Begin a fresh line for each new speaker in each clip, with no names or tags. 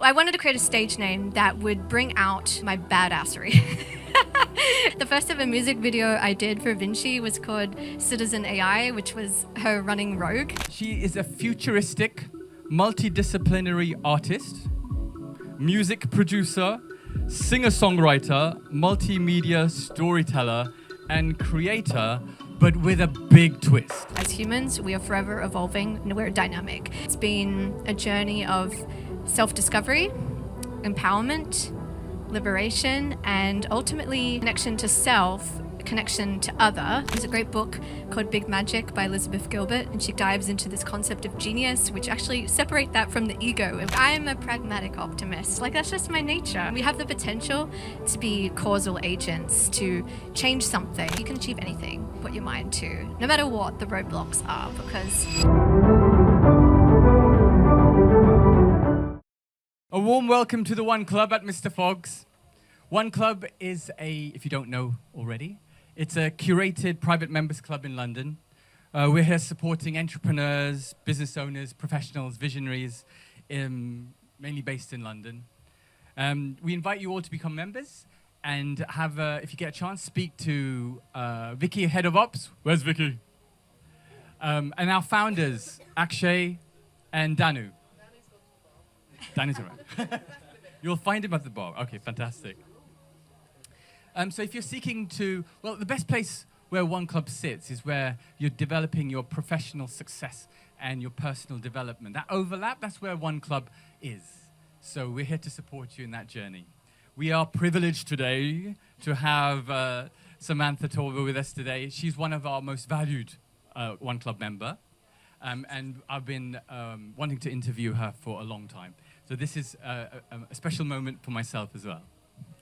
I wanted to create a stage name that would bring out my badassery. The first ever music video I did for Vinci was called Citizen AI, which was her running rogue.
She is a futuristic, multidisciplinary artist, music producer, singer-songwriter, multimedia storyteller, and creator, but with a big twist.
As humans, we are forever evolving and we're dynamic. It's been a journey of self-discovery, empowerment, liberation, and ultimately connection to self, connection to other. There's a great book called Big Magic by Elizabeth Gilbert, and she dives into this concept of genius, which actually separate that from the ego. I'm a pragmatic optimist. Like, that's just my nature. We have the potential to be causal agents, to change something. You can achieve anything, put your mind to, no matter what the roadblocks are, because...
A warm welcome to the One Club at Mr. Fogg's. One Club is if you don't know already, it's a curated private members club in London. We're here supporting entrepreneurs, business owners, professionals, visionaries, mainly based in London. We invite you all to become members and have, if you get a chance, speak to Vicky, head of ops. Where's Vicky? And our founders, Akshay and Danu. Danu's around. You'll find him at the bar. Okay, fantastic. So if you're seeking to, well, the best place where One Club sits is where you're developing your professional success and your personal development. That overlap, that's where One Club is. So we're here to support you in that journey. We are privileged today to have Samantha Tauber with us today. She's one of our most valued One Club member. And I've been wanting to interview her for a long time. So this is a special moment for myself as well.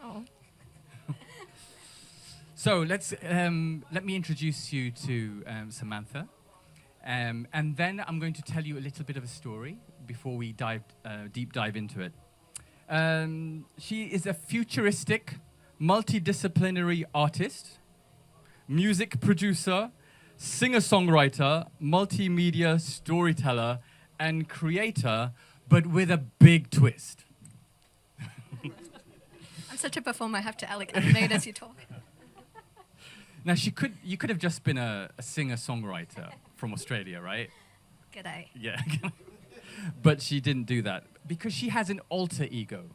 Oh.
So let me introduce you to Samantha. And then I'm going to tell you a little bit of a story before we deep dive into it. She is a futuristic, multidisciplinary artist, music producer, singer-songwriter, multimedia storyteller, and creator, but with a big twist.
I'm such a performer, I have to animate as you talk.
Now, you could have just been a singer-songwriter from Australia, right?
G'day.
Yeah. But she didn't do that because she has an alter ego.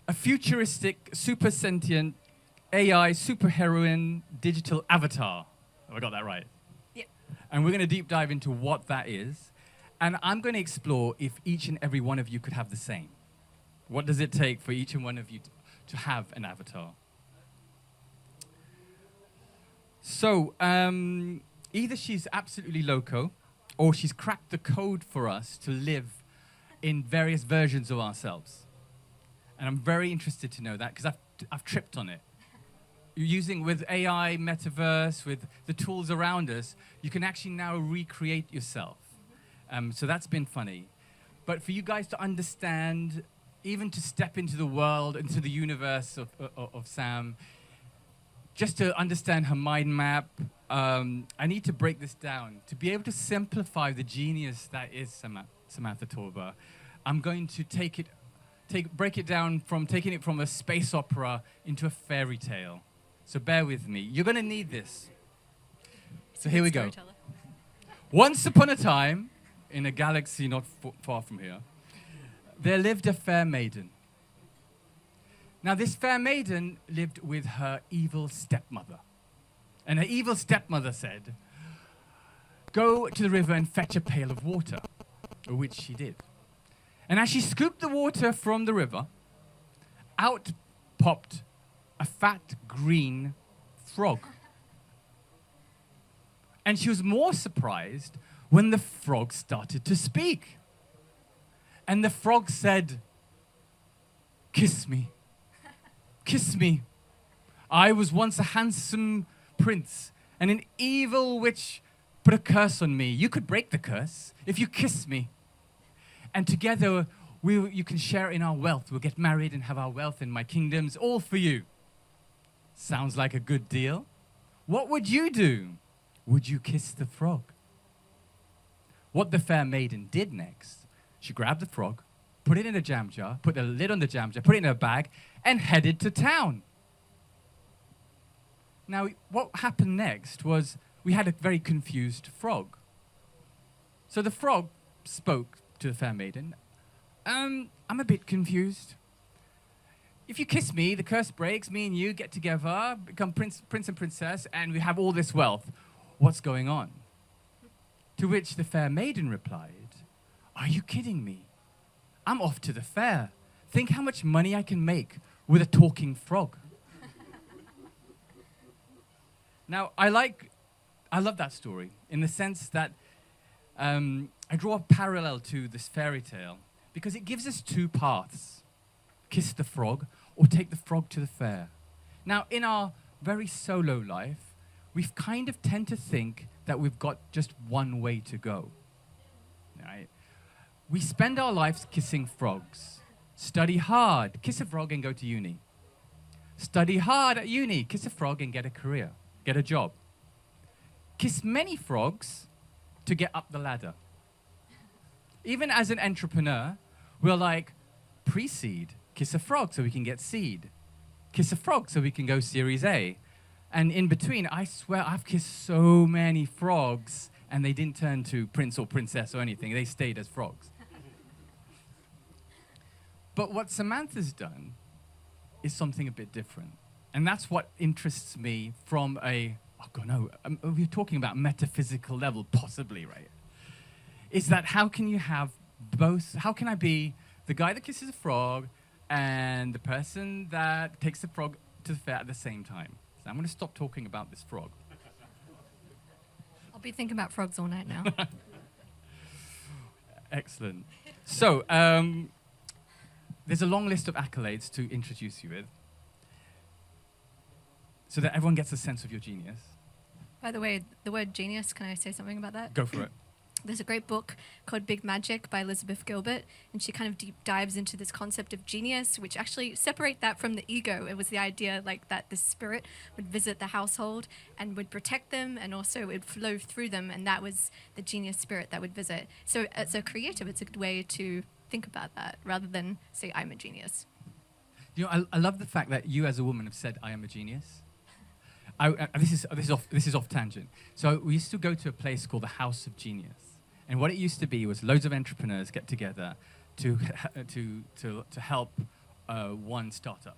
A futuristic, super sentient AI superheroine digital avatar. Have I got that right?
Yep.
And we're going to deep dive into what that is. And I'm going to explore if each and every one of you could have the same. What does it take for each and one of you to have an avatar? So, either she's absolutely loco, or she's cracked the code for us to live in various versions of ourselves. And I'm very interested to know that, because I've tripped on it. Using with AI, Metaverse, with the tools around us, you can actually now recreate yourself. So that's been funny. But for you guys to understand, even to step into the world, into the universe of Sam, just to understand her mind map, I need to break this down. To be able to simplify the genius that is Samantha Tauber, I'm going to break it down from taking it from a space opera into a fairy tale. So bear with me. You're going to need this. So here we go. Once upon a time, in a galaxy not far from here, there lived a fair maiden. Now, this fair maiden lived with her evil stepmother. And her evil stepmother said, "Go to the river and fetch a pail of water," which she did. And as she scooped the water from the river, out popped a fat green frog. And she was more surprised when the frog started to speak. And the frog said, "Kiss me. Kiss me. I was once a handsome prince, and an evil witch put a curse on me. You could break the curse if you kiss me. And together, you can share in our wealth. We'll get married and have our wealth in my kingdoms, all for you." Sounds like a good deal. What would you do? Would you kiss the frog? What the fair maiden did next, She grabbed the frog, put it in a jam jar, put the lid on the jam jar, put it in her bag, and headed to town. Now, what happened next was we had a very confused frog. So the frog spoke to the fair maiden. I'm a bit confused. If you kiss me, the curse breaks, me and you get together, become prince and princess, and we have all this wealth. What's going on? To which the fair maiden replied, are you kidding me? I'm off to the fair. Think how much money I can make with a talking frog. Now, I love that story in the sense that I draw a parallel to this fairy tale because it gives us two paths. Kiss the frog or take the frog to the fair. Now, in our very solo life, we kind of tend to think that we've got just one way to go. Right? We spend our lives kissing frogs. Study hard, kiss a frog and go to uni. Study hard at uni, kiss a frog and get a career, get a job. Kiss many frogs to get up the ladder. Even as an entrepreneur, we're like, pre-seed, kiss a frog so we can get seed. Kiss a frog so we can go Series A. And in between, I swear, I've kissed so many frogs and they didn't turn to prince or princess or anything. They stayed as frogs. But what Samantha's done is something a bit different. And that's what interests me from we're talking about metaphysical level, possibly, right? Is that how can you have both? How can I be the guy that kisses a frog and the person that takes the frog to the fair at the same time? So I'm going to stop talking about this frog.
I'll be thinking about frogs all night now.
Excellent. So, there's a long list of accolades to introduce you with so that everyone gets a sense of your genius.
By the way, the word genius, can I say something about that?
Go for it.
There's a great book called Big Magic by Elizabeth Gilbert, and she kind of deep dives into this concept of genius, which actually separate that from the ego. It was the idea like that the spirit would visit the household and would protect them, and also it would flow through them, and that was the genius spirit that would visit. So as a creative, it's a good way to think about that rather than say, I'm a genius.
You know, I love the fact that you as a woman have said, I am a genius. This is off tangent. So we used to go to a place called the House of Genius. And what it used to be was loads of entrepreneurs get together to help one startup.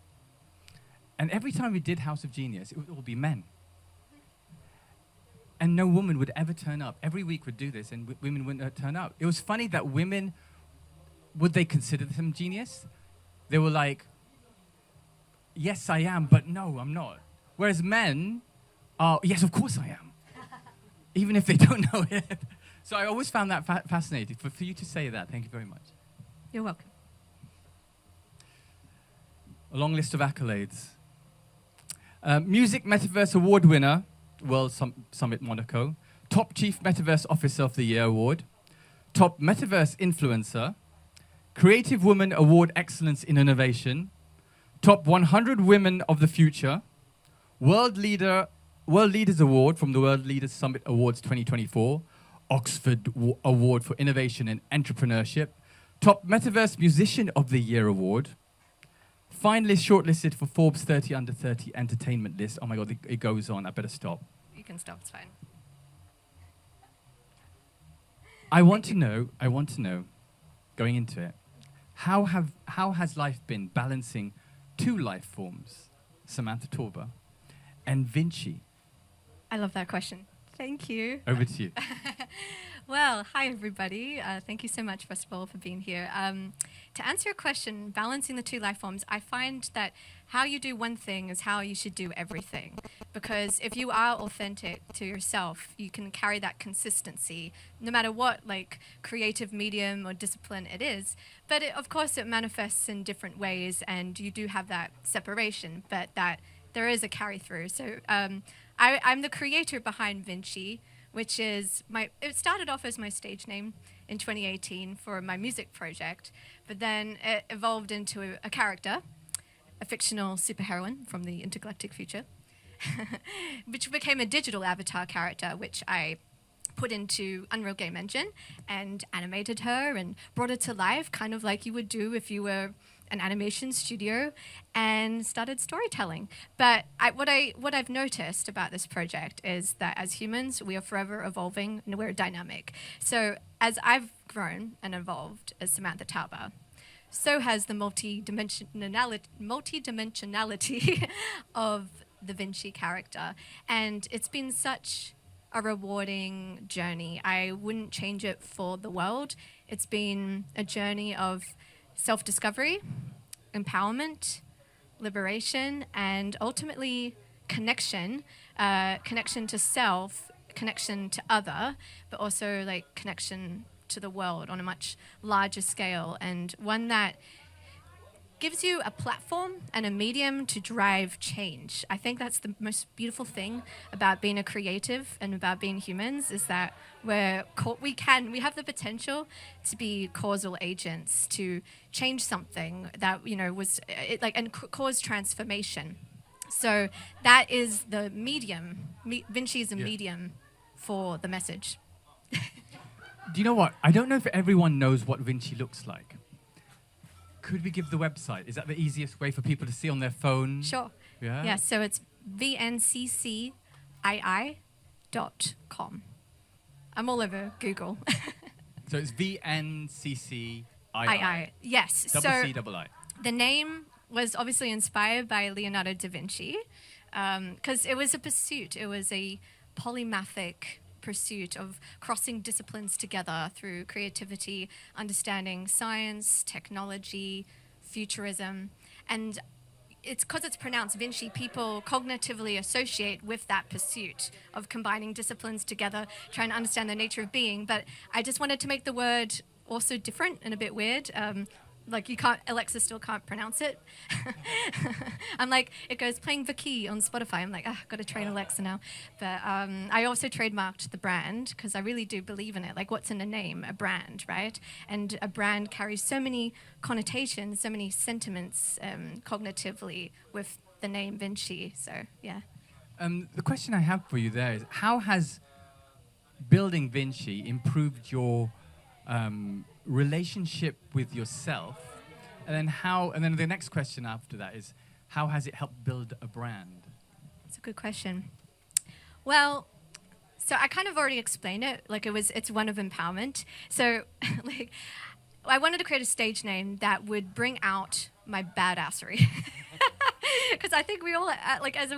And every time we did House of Genius, it would all be men. And no woman would ever turn up. Every week we'd do this, and women wouldn't turn up. It was funny that women, would they consider them genius? They were like, yes, I am, but no, I'm not. Whereas men are, yes, of course I am. Even if they don't know it. So I always found that fascinating. For you to say that, thank you very much.
You're welcome.
A long list of accolades. Music Metaverse Award winner, World Summit Monaco. Top Chief Metaverse Officer of the Year Award. Top Metaverse Influencer. Creative Woman Award Excellence in Innovation. Top 100 Women of the Future. World Leaders Award from the World Leaders Summit Awards 2024. Oxford Award for Innovation and Entrepreneurship. Top Metaverse Musician of the Year Award. Finalist shortlisted for Forbes 30 Under 30 Entertainment List. Oh my God, it goes on. I better stop.
You can stop, it's fine.
I want to know, going into it, how has life been balancing two life forms, Samantha Tauber and Vinci?
I love that question. Thank you.
Over to you.
Well, hi, everybody. Thank you so much, first of all, for being here. To answer your question, balancing the two life forms, I find that how you do one thing is how you should do everything. Because if you are authentic to yourself, you can carry that consistency, no matter what creative medium or discipline it is. But of course, it manifests in different ways, and you do have that separation, but that there is a carry through. So I'm the creator behind Vinci, which is it started off as my stage name in 2018 for my music project, but then it evolved into a character, a fictional superheroine from the intergalactic future, which became a digital avatar character, which I put into Unreal Game Engine and animated her and brought her to life, kind of like you would do if you were an animation studio, and started storytelling. But what I've noticed about this project is that as humans, we are forever evolving and we're dynamic. So as I've grown and evolved as Samantha Tauber, so has the multidimensionality of the Vinci character. And it's been such a rewarding journey. I wouldn't change it for the world. It's been a journey of self-discovery, empowerment, liberation, and ultimately connection. Connection to self, connection to other, but also like connection to the world on a much larger scale, and one that gives you a platform and a medium to drive change. I think that's the most beautiful thing about being a creative and about being humans, is that we have the potential to be causal agents to change something that cause transformation. So that is the medium. Vinci is a medium for the message.
Do you know what? I don't know if everyone knows what Vinci looks like. Could we give the website? Is that the easiest way for people to see on their phone?
Sure.
Yeah?
Yeah, so it's VNCCII.com. I'm all over Google.
So it's VNCCII.
Yes.
C-I-I.
The name was obviously inspired by Leonardo da Vinci, because it was a pursuit. It was a polymathic pursuit of crossing disciplines together through creativity, understanding science, technology, futurism. And it's because it's pronounced Vinci, people cognitively associate with that pursuit of combining disciplines together, trying to understand the nature of being. But I just wanted to make the word also different and a bit weird. Alexa still can't pronounce it. I'm like, it goes playing the key on Spotify. I'm like, got to train Alexa now. But I also trademarked the brand because I really do believe in it. Like, what's in a name? A brand, right? And a brand carries so many connotations, so many sentiments cognitively with the name Vinci. So, yeah.
The question I have for you there is, how has building Vinci improved your relationship with yourself, and then the next question after that is, how has it helped build a brand?
That's a good question. Well, so I kind of already explained it. It's one of empowerment. So, I wanted to create a stage name that would bring out my badassery. Because I think we all, as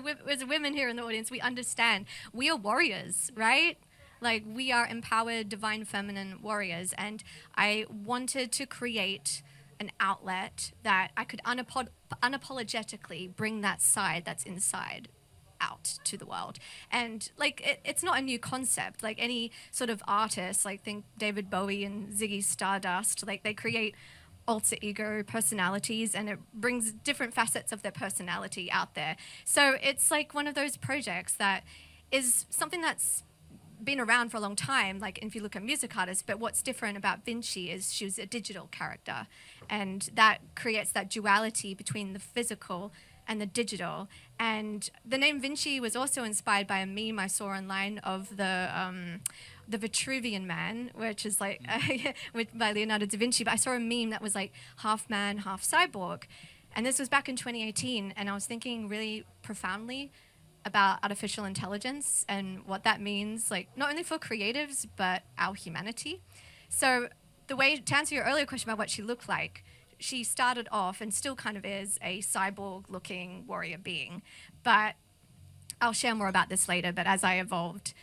women here in the audience, we understand we are warriors, right? Like, we are empowered, divine feminine warriors. And I wanted to create an outlet that I could unapologetically bring that side that's inside out to the world. And, it's not a new concept. Like, any sort of artist, think David Bowie and Ziggy Stardust, they create alter ego personalities, and it brings different facets of their personality out there. So it's one of those projects that is something that's been around for a long time, if you look at music artists, but what's different about Vinci is she was a digital character, and that creates that duality between the physical and the digital. And the name Vinci was also inspired by a meme I saw online of the Vitruvian Man, which is by Leonardo da Vinci, but I saw a meme that was half man, half cyborg. And this was back in 2018, and I was thinking really profoundly about artificial intelligence and what that means, not only for creatives, but our humanity. So to answer your earlier question about what she looked like, she started off and still kind of is a cyborg-looking warrior being. But I'll share more about this later, but as I evolved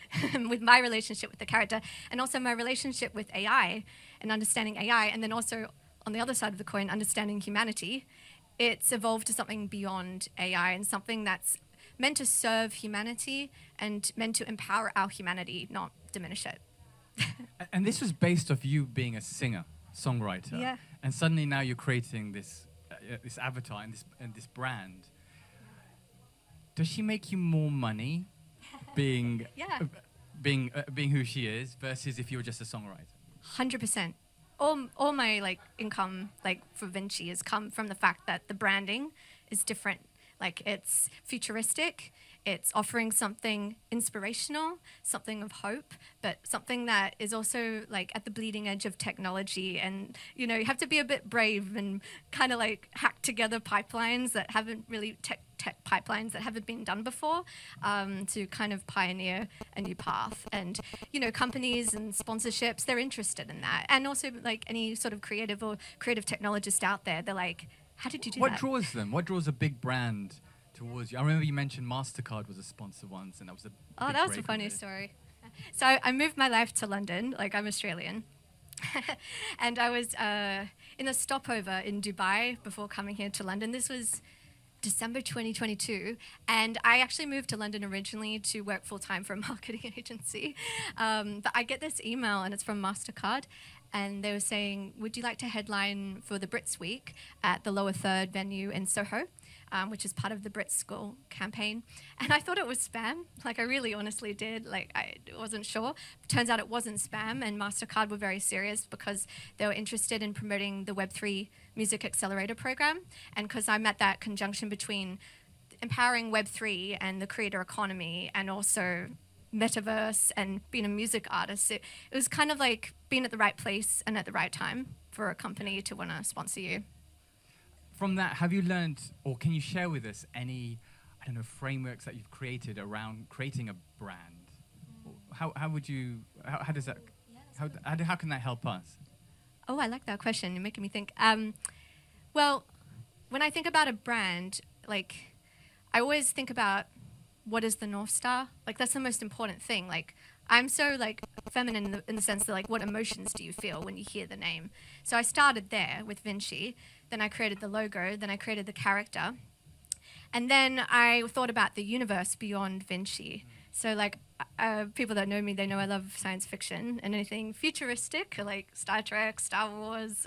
with my relationship with the character, and also my relationship with AI and understanding AI, and then also on the other side of the coin, understanding humanity, it's evolved to something beyond AI and something that's meant to serve humanity and meant to empower our humanity, not diminish it.
And this was based off you being a singer-songwriter.
Yeah.
And suddenly now you're creating this avatar and this brand. Does she make you more money being who she is versus if you were just a songwriter?
100%. All my income for Vinci has come from the fact that the branding is different. It's futuristic, It's offering something inspirational, something of hope, but something that is also like at the bleeding edge of technology. And, you have to be a bit brave and kind of like hack together pipelines that haven't really tech pipelines that haven't been done before, to kind of pioneer a new path. And, companies and sponsorships, they're interested in that. And also like any sort of creative or creative technologist out there, they're like, how did you do that?
What draws them? What draws a big brand towards you? I remember you mentioned MasterCard was a sponsor once, and that was a
that was a funny story. So I moved my life to London, like I'm Australian. And I was in a stopover in Dubai before coming here to London. This was December 2022, and I actually moved to London originally to work full-time for a marketing agency. But I get this email, and it's from MasterCard, and they were saying, would you like to headline for the Brits Week at the Lower Third venue in Soho, which is part of the Brits School campaign. And I thought it was spam. Like, I really honestly did. Like, I wasn't sure. Turns out it wasn't spam, and MasterCard were very serious because they were interested in promoting the Web3 Music Accelerator program. And because I'm at that conjunction between empowering Web3 and the creator economy, and also Metaverse and being a music artist, it was kind of like being at the right place and at the right time for a company to want to sponsor you.
From that, have you learned, or can you share with us any, frameworks that you've created around creating a brand? How does that, how can that help us?
Oh, I like that question. You're making me think. Well, when I think about a brand, like, I always think about what is the North Star? Like, that's the most important thing. Like, I'm so, like, feminine in the sense that, like, what emotions do you feel when you hear the name? So I started there with Vinci. Then I created the logo. Then I created the character. And then I thought about the universe beyond Vinci. So, like, people that know me, they know I love science fiction and anything futuristic, like Star Trek, Star Wars,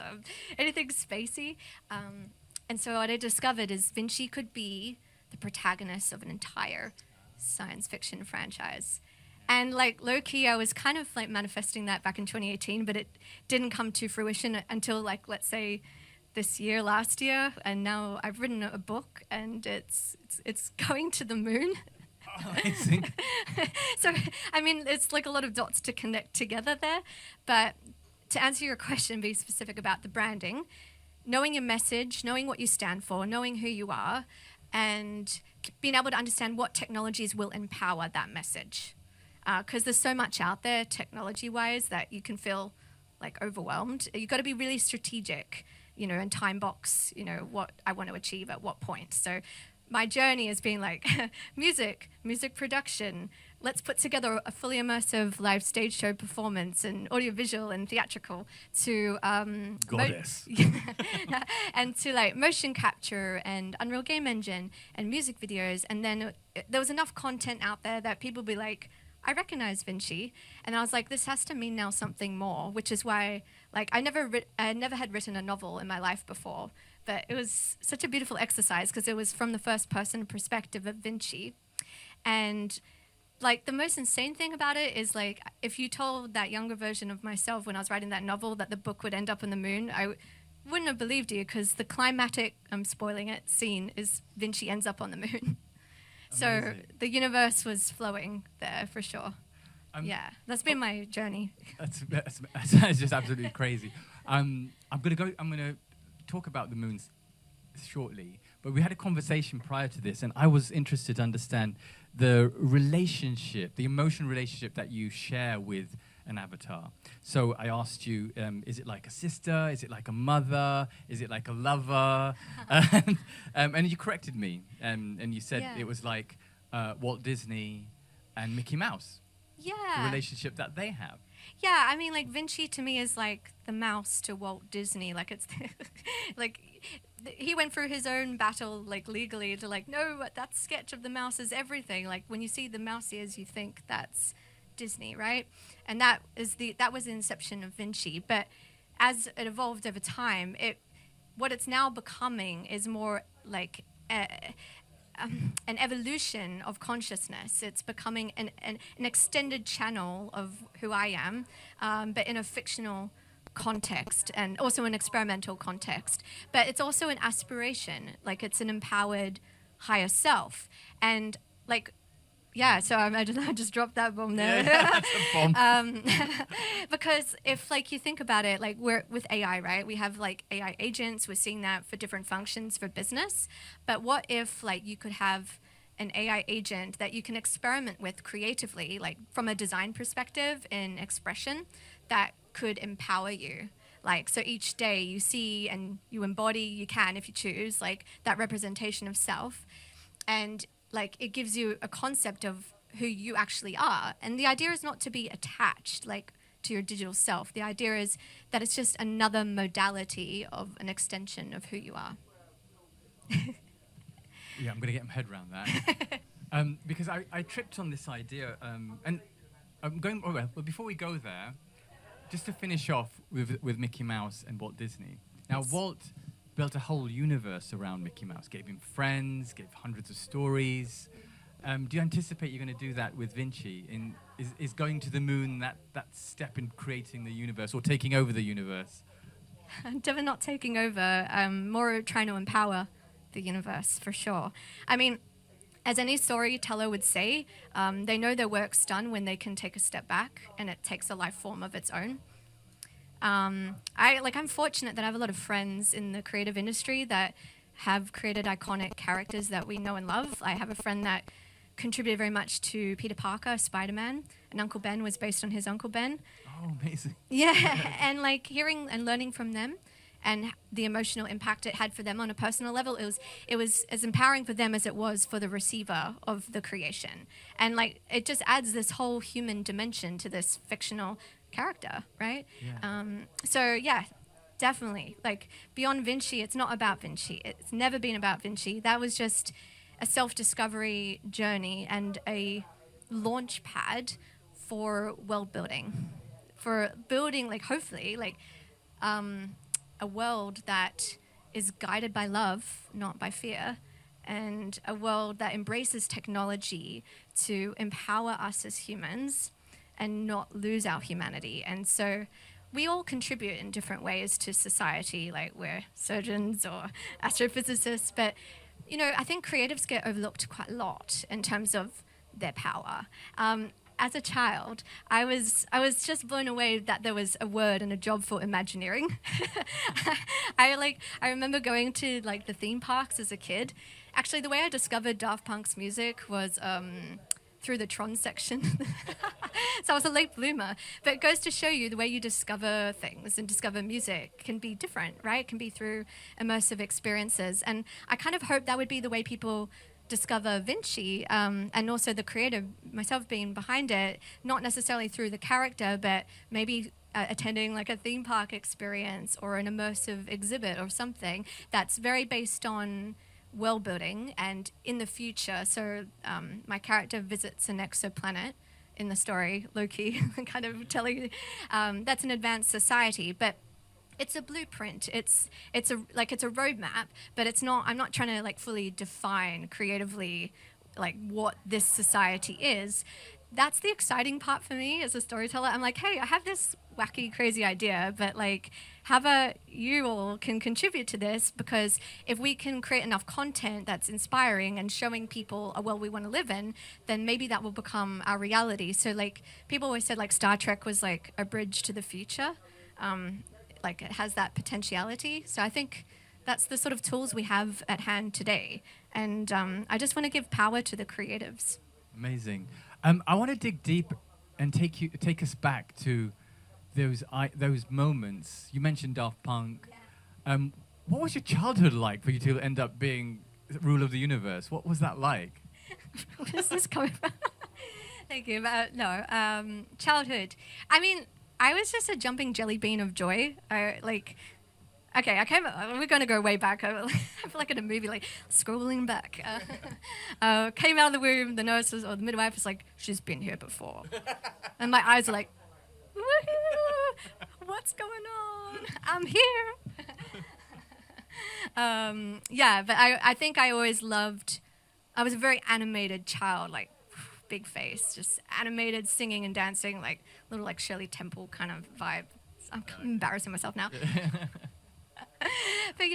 anything spacey. And so what I discovered is Vinci could be the protagonist of an entire science fiction franchise. And like low-key, I was kind of like manifesting that back in 2018, but it didn't come to fruition until, like, let's say last year. And now I've written a book, and it's going to the moon.
Amazing.
So, I mean, it's like a lot of dots to connect together there. But to answer your question, be specific about the branding, knowing your message, knowing what you stand for, knowing who you are, and being able to understand what technologies will empower that message. Because there's so much out there technology-wise that you can feel like overwhelmed. You've got to be really strategic, and time box, what I want to achieve at what point. So my journey has been like music production. Let's put together a fully immersive live stage show performance and audiovisual and theatrical to
Goddess.
and to like motion capture and Unreal Game Engine and music videos. And then there was enough content out there that people be like, I recognize Vinci. And I was like, this has to mean now something more, which is why, like, I never had written a novel in my life before, but it was such a beautiful exercise because it was from the first person perspective of Vinci. And like the most insane thing about it is, like, if you told that younger version of myself when I was writing that novel that the book would end up on the moon, I wouldn't have believed you, because the climatic, I'm spoiling it, scene is Vinci ends up on the moon. So the universe was flowing there for sure. Yeah, that's been my journey.
That's just absolutely crazy. I'm gonna talk about the moons shortly, but we had a conversation prior to this, and I was interested to understand the relationship, the emotional relationship that you share with an avatar. So I asked you, is it like a sister? Is it like a mother? Is it like a lover? And you corrected me, and you said it was like Walt Disney and Mickey Mouse.
Yeah.
The relationship that they have.
Yeah, I mean, like, Vinci to me is like the mouse to Walt Disney. Like, it's like he went through his own battle, like, legally to, like, no, that sketch of the mouse is everything. Like, when you see the mouse ears, you think that's Disney, right? And that was the inception of Vinci. But as it evolved over time, what it's now becoming is more like an evolution of consciousness. It's becoming an extended channel of who I am, but in a fictional context and also an experimental context. But it's also an aspiration, like it's an empowered higher self. And like yeah, so I just dropped that bomb there.
Yeah, that's a bomb.
Because if like you think about it, like we're with AI, right? We have like AI agents. We're seeing that for different functions for business. But what if like you could have an AI agent that you can experiment with creatively, like from a design perspective in expression, that could empower you. Like, so each day you see and you embody, you can, if you choose, like that representation of self. And like, it gives you a concept of who you actually are. And the idea is not to be attached, like, to your digital self. The idea is that it's just another modality of an extension of who you are.
Yeah, I'm going to get my head around that. Because I tripped on this idea, and I'm going, oh, well, before we go there, just to finish off with Mickey Mouse and Walt Disney. Now, Walt built a whole universe around Mickey Mouse, gave him friends, gave hundreds of stories. Do you anticipate you're going to do that with Vinci? Is going to the moon that step in creating the universe or taking over the universe?
Definitely not taking over, more trying to empower the universe, for sure. I mean, as any storyteller would say, they know their work's done when they can take a step back and it takes a life form of its own. I'm fortunate that I have a lot of friends in the creative industry that have created iconic characters that we know and love. I have a friend that contributed very much to Peter Parker, Spider-Man, and Uncle Ben was based on his Uncle Ben.
Oh, amazing.
Yeah, and like hearing and learning from them and the emotional impact it had for them on a personal level, it was as empowering for them as it was for the receiver of the creation. And like it just adds this whole human dimension to this fictional character, right?
Yeah.
So yeah, definitely. Like beyond Vinci, it's not about Vinci. It's never been about Vinci. That was just a self-discovery journey and a launch pad for world building, for building like hopefully like a world that is guided by love, not by fear, and a world that embraces technology to empower us as humans and not lose our humanity. And so we all contribute in different ways to society, like we're surgeons or astrophysicists, but you know, I think creatives get overlooked quite a lot in terms of their power. As a child, I was just blown away that there was a word and a job for Imagineering. I remember going to like the theme parks as a kid. Actually, the way I discovered Daft Punk's music was through the Tron section. So I was a late bloomer. But it goes to show you the way you discover things and discover music can be different, right? It can be through immersive experiences. And I kind of hope that would be the way people discover Vinci, and also the creator, myself being behind it, not necessarily through the character, but maybe attending like a theme park experience or an immersive exhibit or something that's very based on world building and in the future. So my character visits an exoplanet in the story, low-key, kind of telling you that's an advanced society, but it's a blueprint. It's a roadmap, but it's not. I'm not trying to like fully define creatively like what this society is. That's the exciting part for me as a storyteller. I'm like, hey, I have this wacky, crazy idea, but like, how about you all can contribute to this? Because if we can create enough content that's inspiring and showing people a world we want to live in, then maybe that will become our reality. So like, people always said like Star Trek was like a bridge to the future. Like it has that potentiality. So I think that's the sort of tools we have at hand today. And I just want to give power to the creatives.
Amazing. I want to dig deep and take us back to those moments. You mentioned Daft Punk. Yeah. What was your childhood like for you to end up being ruler of the universe? What was that like?
Where is this coming from? Thank you. Childhood. I mean, I was just a jumping jelly bean of joy. We're going to go way back. I feel like in a movie, like scrolling back. Came out of the womb, the nurse or the midwife was like, she's been here before. And my eyes are like, woohoo, what's going on? I'm here. But I think I always loved, I was a very animated child, like big face, just animated, singing and dancing, like little like Shirley Temple kind of vibe. I'm embarrassing myself now. But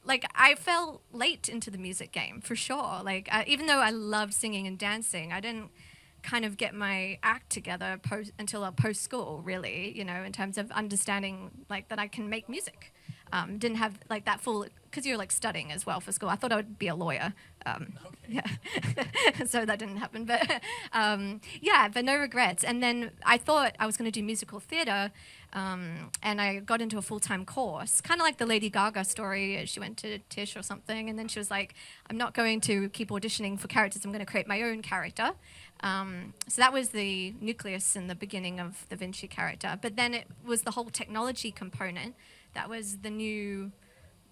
like I fell late into the music game for sure. Like even though I loved singing and dancing, I didn't kind of get my act together until post school, really. You know, in terms of understanding like that I can make music. Didn't have like that full, because you're like studying as well for school. I thought I would be a lawyer. Yeah, so that didn't happen. But yeah, but no regrets. And then I thought I was going to do musical theatre, and I got into a full-time course, kind of like the Lady Gaga story. She went to Tisch or something, and then she was like, "I'm not going to keep auditioning for characters. I'm going to create my own character." So that was the nucleus in the beginning of the Vinci character. But then it was the whole technology component. That was the new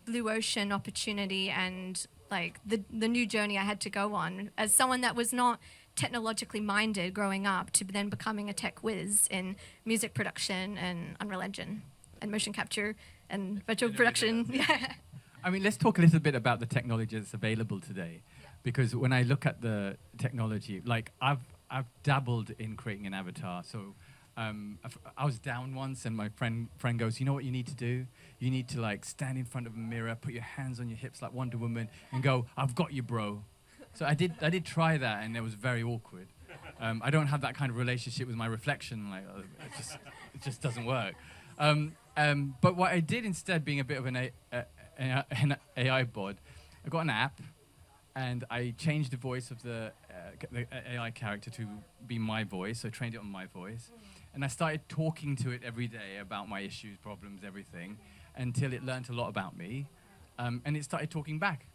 blue ocean opportunity and like the new journey I had to go on as someone that was not technologically minded growing up to then becoming a tech whiz in music production and Unreal Engine and motion capture and virtual production. Yeah.
I mean, let's talk a little bit about the technology that's available today. Yeah. Because when I look at the technology, like I've dabbled in creating an avatar. So I was down once and my friend goes, you know what you need to do? You need to like stand in front of a mirror, put your hands on your hips like Wonder Woman and go, I've got you, bro. So I did try that and it was very awkward. I don't have that kind of relationship with my reflection. Like it just doesn't work. But what I did instead, being a bit of an AI bod, I got an app and I changed the voice of the AI character to be my voice. So I trained it on my voice. And I started talking to it every day about my issues, problems, everything, until it learned a lot about me. And it started talking back.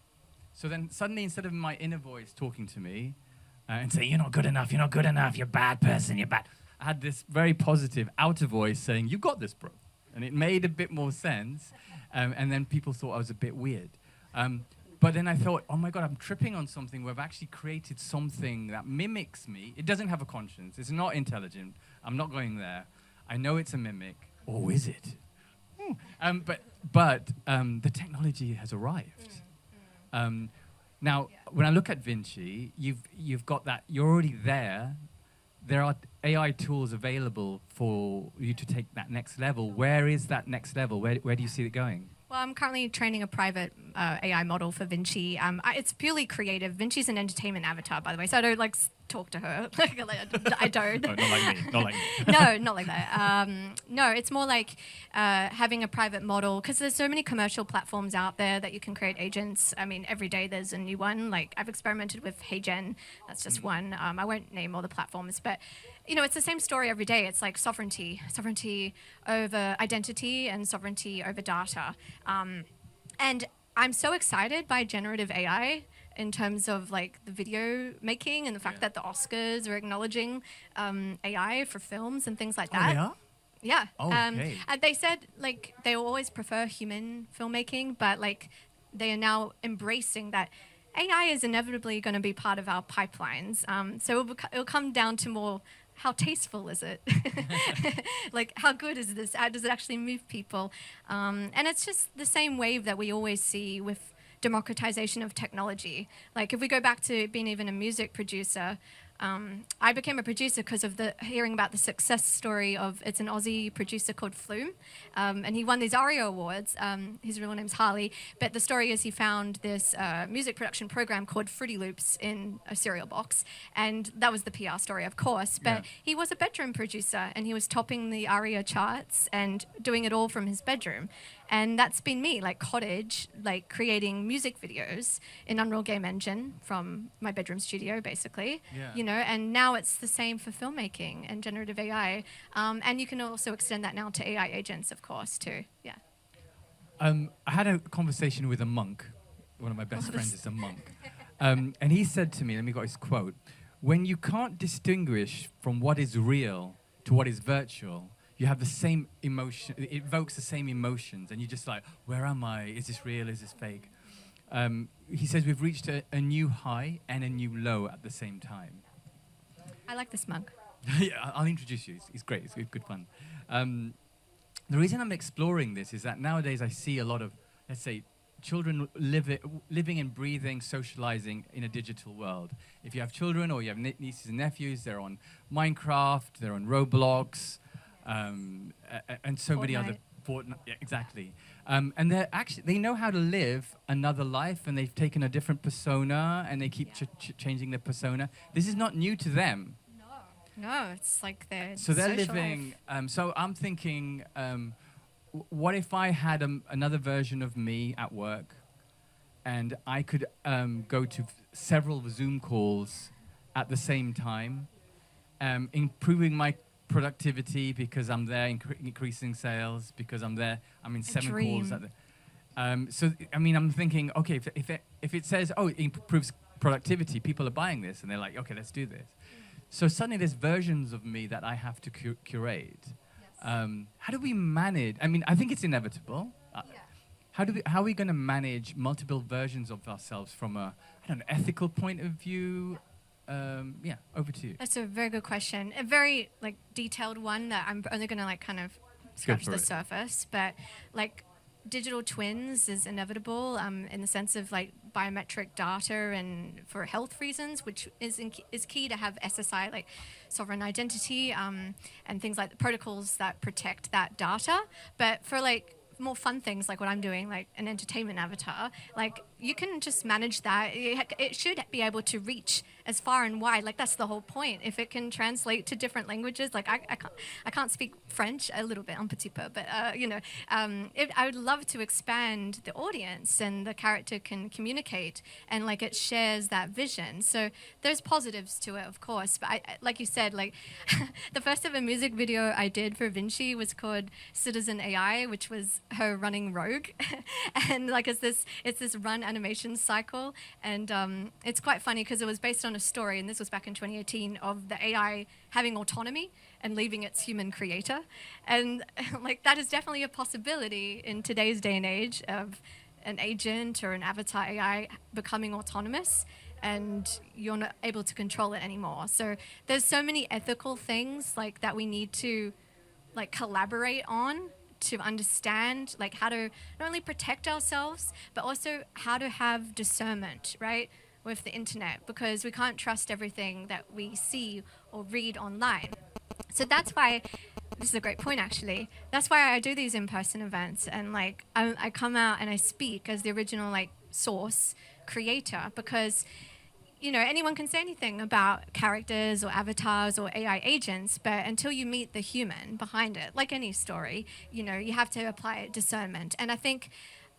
So then suddenly, instead of my inner voice talking to me and saying, you're not good enough, you're a bad person, you're bad, I had this very positive outer voice saying, you got this, bro. And it made a bit more sense. And then people thought I was a bit weird. But then I thought, oh my God, I'm tripping on something where I've actually created something that mimics me. It doesn't have a conscience. It's not intelligent. I'm not going there. I know it's a mimic. Or is it? But the technology has arrived. Now, when I look at Vinci, you've got that. You're already there. There are AI tools available for you to take that next level. Where is that next level? Where do you see it going?
Well, I'm currently training a private AI model for Vinci. It's purely creative. Vinci's an entertainment avatar, by the way, so I don't like talk to her. I don't.
Oh, not like me. Not like me.
No, not like that. No, it's more like having a private model, because there's so many commercial platforms out there that you can create agents. I mean, every day there's a new one. Like I've experimented with HeyGen. That's just one. I won't name all the platforms, but you know, it's the same story every day. It's like sovereignty over identity and sovereignty over data. And I'm so excited by generative AI in terms of like the video making and the fact that the Oscars are acknowledging AI for films and things like that.
They are?
Yeah.
Oh, okay.
And they said like they will always prefer human filmmaking, but like they are now embracing that AI is inevitably going to be part of our pipelines. So it'll come down to more, how tasteful is it? Like, how good is this? Does it actually move people? And it's just the same wave that we always see with democratization of technology. Like, if we go back to being even a music producer, I became a producer because of hearing about the success story of, it's an Aussie producer called Flume, and he won these ARIA awards. His real name's Harley, but the story is he found this music production program called Fruity Loops in a cereal box, and that was the PR story, of course, but he was a bedroom producer, and he was topping the ARIA charts and doing it all from his bedroom. And that's been me, like Cottage, like creating music videos in Unreal Game Engine from my bedroom studio, basically. You know, and now it's the same for filmmaking and generative AI. And you can also extend that now to AI agents, of course, too. Yeah.
I had a conversation with a monk. One of my best friends is a monk. And he said to me, let me get his quote, when you can't distinguish from what is real to what is virtual, you have the same emotion, it evokes the same emotions, and you're just like, where am I? Is this real? Is this fake? He says we've reached a new high and a new low at the same time.
I like this monk.
Yeah, I'll introduce you. He's great. It's good fun. The reason I'm exploring this is that nowadays I see a lot of, let's say, children living and breathing, socializing in a digital world. If you have children or you have nieces and nephews, they're on Minecraft, they're on Roblox, and so many other Yeah, exactly. And they know how to live another life, and they've taken a different persona, and they keep changing their persona. This is not new to them.
No, it's like their
So they're
social
living.
life.
So I'm thinking, what if I had another version of me at work, and I could go to several Zoom calls at the same time, improving my productivity because I'm there, increasing sales because I'm there. I'm in 7 calls at the. So I mean, I'm thinking, okay, if it says, oh, it improves productivity, people are buying this, and they're like, okay, let's do this. So suddenly there's versions of me that I have to curate. Yes. How do we manage? I mean, I think it's inevitable. How are we going to manage multiple versions of ourselves from a ethical point of view? Over to you.
That's a very good question. A very detailed one that I'm only going to kind of scratch the surface. But digital twins is inevitable in the sense of biometric data and for health reasons, which is key to have SSI, sovereign identity, and things like the protocols that protect that data. But for more fun things like what I'm doing, like an entertainment avatar, you can just manage that. It should be able to reach as far and wide. That's the whole point. If it can translate to different languages, I can't speak French, a little bit, un petit peu, but I would love to expand the audience and the character can communicate and it shares that vision. So there's positives to it, of course. But like you said, the first ever music video I did for Vinci was called Citizen AI, which was her running rogue, and it's this run animation cycle, and it's quite funny because it was based on a story, and this was back in 2018, of the AI having autonomy and leaving its human creator, and that is definitely a possibility in today's day and age of an agent or an avatar AI becoming autonomous and you're not able to control it anymore. So there's so many ethical things that we need to collaborate on to understand how to not only protect ourselves, but also how to have discernment, right, with the internet, because we can't trust everything that we see or read online. So that's why, this is a great point actually, that's why I do these in-person events, and I come out and I speak as the original source creator, because anyone can say anything about characters or avatars or AI agents, but until you meet the human behind it, like any story, you have to apply discernment. And I think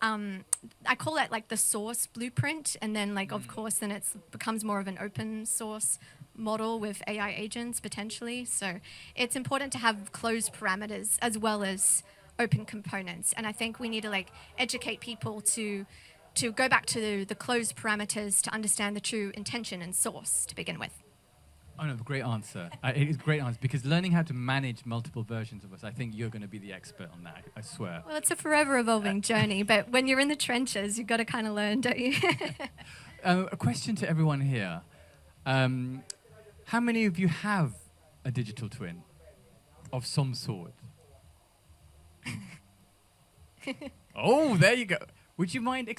I call that the source blueprint, and then of course then it becomes more of an open source model with AI agents potentially. So it's important to have closed parameters as well as open components. And I think we need to educate people to go back to the closed parameters to understand the true intention and source to begin with.
Oh no, great answer. It is a great answer, because learning how to manage multiple versions of us, I think you're going to be the expert on that, I swear.
Well, it's a forever evolving journey, but when you're in the trenches, you've got to kind of learn, don't you?
A question to everyone here. How many of you have a digital twin of some sort? Oh, there you go. Would you mind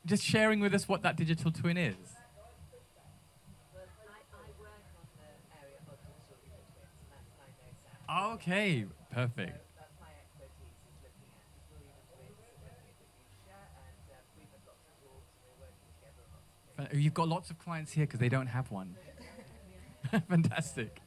just sharing with us what that digital twin is?
Well, I work on the area of digital twins, and that's how I know Sam.
Okay, perfect.
So that's my expertise, is looking at digital human twins, looking at the future, and we've had lots of talks, and we're working together on lots of things.
You've got lots of clients here because they don't have one. Fantastic.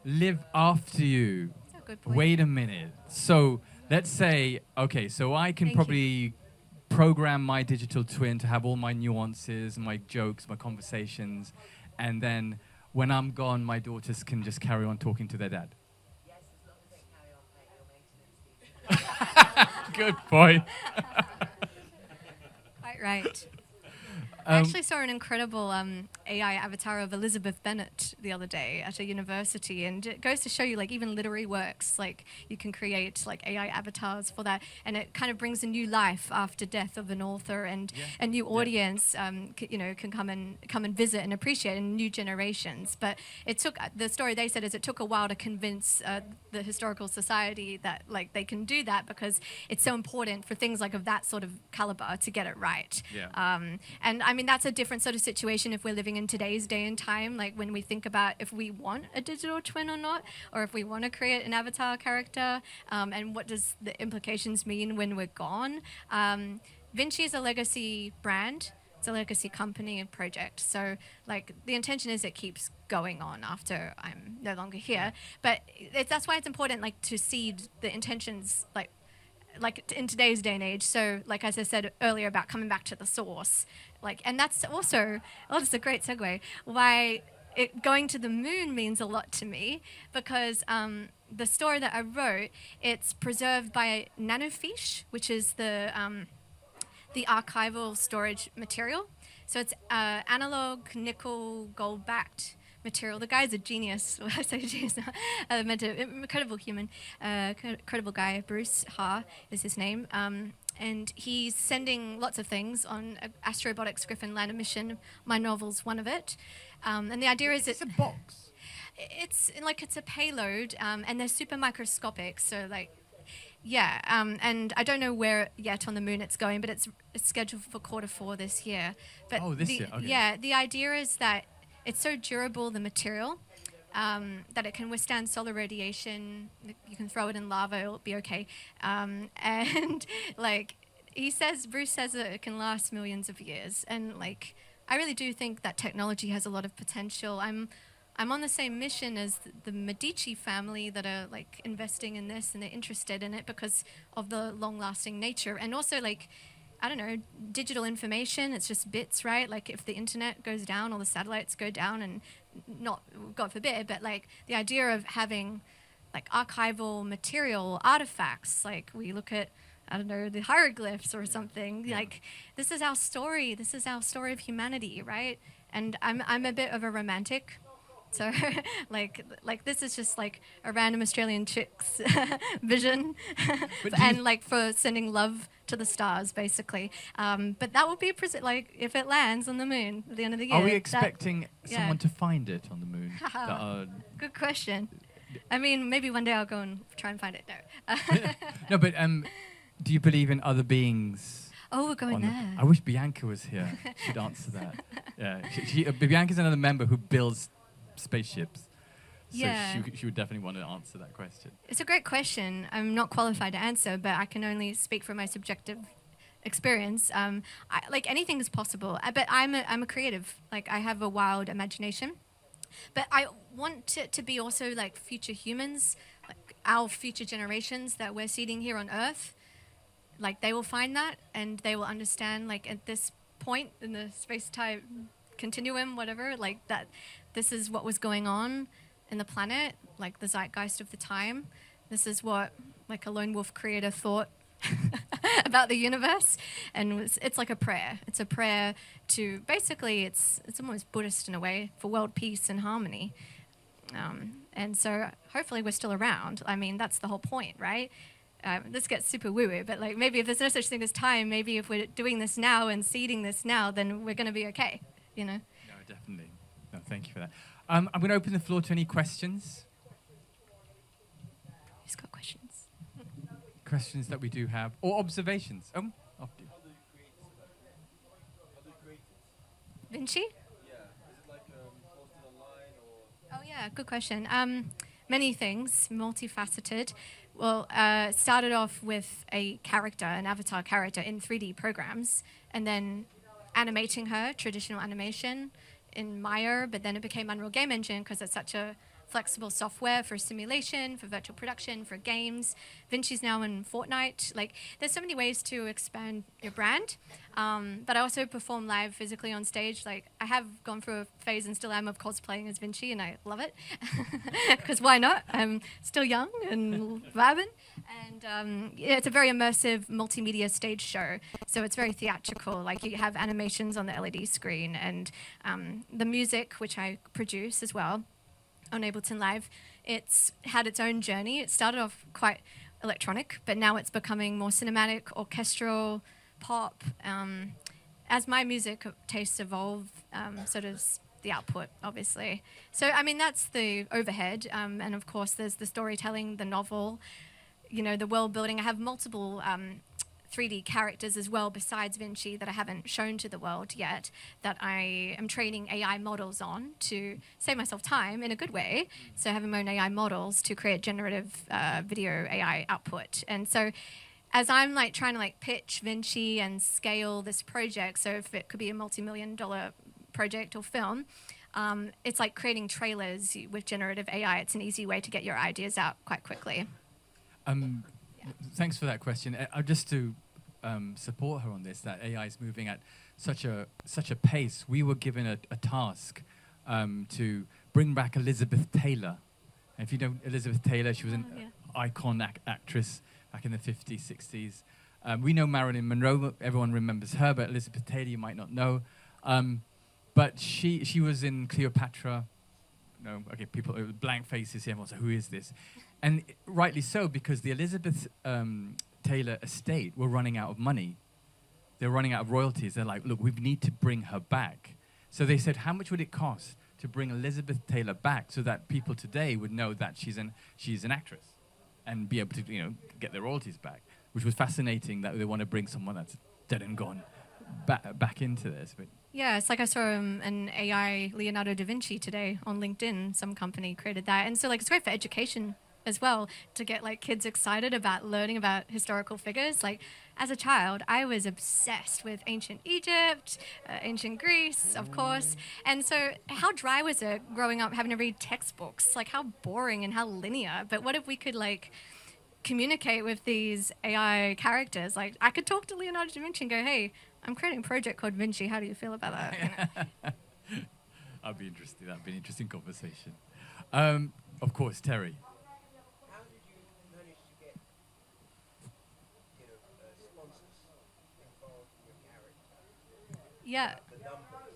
Live after you.
That's a good point.
Wait a minute. So let's say, okay, so I can probably program my digital twin to have all my nuances, my jokes, my conversations, and then when I'm gone, my daughters can just carry on talking to their dad.
Yes, as long as they carry on paying your maintenance fees.
Good point.
Quite right. I actually saw an incredible AI avatar of Elizabeth Bennet the other day at a university, and it goes to show you, like, even literary works, like, you can create like AI avatars for that, and it kind of brings a new life after death of an author, and a new audience, can come and visit and appreciate in new generations. But it took the story they said is it took a while to convince the historical society that like they can do that because it's so important for things like of that sort of caliber to get it right. And I mean, that's a different sort of situation if we're living in today's day and time, like when we think about if we want a digital twin or not, or if we want to create an avatar character, and what does the implications mean when we're gone. Vinci is a legacy brand. It's a legacy company and project. So like the intention is it keeps going on after I'm no longer here. But that's why it's important like to seed the intentions like in today's day and age. So like as I said earlier about coming back to the source, like, and that's also, that's a great segue, why going to the moon means a lot to me, because the story that I wrote, it's preserved by nanofiche, which is the archival storage material. So it's analog nickel gold backed material. The guy's a genius. Well, I say genius now. I meant an incredible human, incredible guy. Bruce Ha is his name. And he's sending lots of things on Astrobotics Griffin lander mission. My novel's one of it. And the idea is
it's a box.
It's like it's a payload, and they're super microscopic. So like, yeah, and I don't know where yet on the moon it's going, but it's scheduled for Q4 this year. But
this year, okay.
Yeah, the idea is that it's so durable, the material, that it can withstand solar radiation. You can throw it in lava, it'll be okay. And like Bruce says that it can last millions of years. And like, I really do think that technology has a lot of potential. I'm on the same mission as the Medici family that are like investing in this, and they're interested in it because of the long-lasting nature. And also like, I don't know, digital information, it's just bits, right? Like if the internet goes down, all the satellites go down, and not, God forbid, but like the idea of having like archival material, artifacts, like we look at, I don't know, the hieroglyphs or something, like this is our story of humanity, right? And I'm a bit of a romantic. So, like this is just like a random Australian chick's vision, and like for sending love to the stars, basically. But that would be like if it lands on the moon at the end of the year.
Are we expecting someone to find it on the moon?
Good question. I mean, maybe one day I'll go and try and find it. No.
No, but do you believe in other beings?
Oh, we're going there.
I wish Bianca was here. She'd answer that. Yeah, Bianca's another member who builds spaceships. So she would definitely want to answer that question. It's
a great question. I'm not qualified to answer, but I can only speak from my subjective experience. Like anything is possible, but I'm a creative. Like I have a wild imagination, but I want it to be also like future humans, like our future generations that we're seeding here on Earth. Like they will find that and they will understand, like at this point in the space-time continuum, whatever, like that this is what was going on in the planet, like the zeitgeist of the time. This is what like a lone wolf creator thought about the universe. And it's like a prayer. It's a prayer to, basically it's almost Buddhist in a way, for world peace and harmony. And so hopefully we're still around. I mean, that's the whole point, right? This gets super woo-woo, but like maybe if there's no such thing as time, maybe if we're doing this now and seeding this now, then we're going to be okay, you know?
No, definitely. No, thank you for that. I'm going to open the floor to any questions.
Who's got questions?
Questions that we do have, or observations. After you.
Vinci?
Yeah. Is it like posted online or?
Oh yeah, good question. Many things, multifaceted. Well, started off with a character, an avatar character in 3D programs, and then animating her, traditional animation in Maya, but then it became Unreal Game Engine because it's such a flexible software for simulation, for virtual production, for games. Vinci's now in Fortnite. Like, there's so many ways to expand your brand. But I also perform live physically on stage. Like, I have gone through a phase and still am of cosplaying as Vinci, and I love it. Because why not? I'm still young and vibrant. And yeah, it's a very immersive multimedia stage show. So it's very theatrical. Like, you have animations on the LED screen, and the music, which I produce as well on Ableton Live, it's had its own journey. It started off quite electronic, but now it's becoming more cinematic, orchestral, pop. As my music tastes evolve, so does the output, obviously. So, I mean, that's the overhead. And of course, there's the storytelling, the novel, you know, the world building. I have multiple 3D characters as well besides Vinci that I haven't shown to the world yet, that I am training AI models on to save myself time in a good way. So having my own AI models to create generative video AI output. And so as I'm like trying to like pitch Vinci and scale this project, so if it could be a multi-million-dollar project or film, it's like creating trailers with generative AI. It's an easy way to get your ideas out quite quickly.
Thanks for that question. Just to support her on this, that AI is moving at such a pace. We were given a task to bring back Elizabeth Taylor. And if you know Elizabeth Taylor, she was an icon actress back in the 50s, 60s. We know Marilyn Monroe. Everyone remembers her, but Elizabeth Taylor you might not know. But she was in Cleopatra. No, okay, people, blank faces here. Everyone's like, who is this? And rightly so, because the Elizabeth Taylor estate were running out of money. They're running out of royalties. They're like, look, we need to bring her back. So they said, how much would it cost to bring Elizabeth Taylor back so that people today would know that she's an actress and be able to, you know, get their royalties back, which was fascinating that they want to bring someone that's dead and gone back into this. But
yeah, it's like I saw an AI Leonardo da Vinci today on LinkedIn. Some company created that. And so like it's great for education as well, to get like kids excited about learning about historical figures. Like as a child, I was obsessed with ancient Egypt, ancient Greece, of course. And so how dry was it growing up having to read textbooks? Like how boring and how linear. But what if we could like communicate with these AI characters? Like I could talk to Leonardo da Vinci and go, hey, I'm creating a project called Vinci. How do you feel about that? You know?
I'd be interested. That'd be an interesting conversation. Of course, Terry.
How did you manage to get, sponsors involved in your character?
Yeah.
The numbers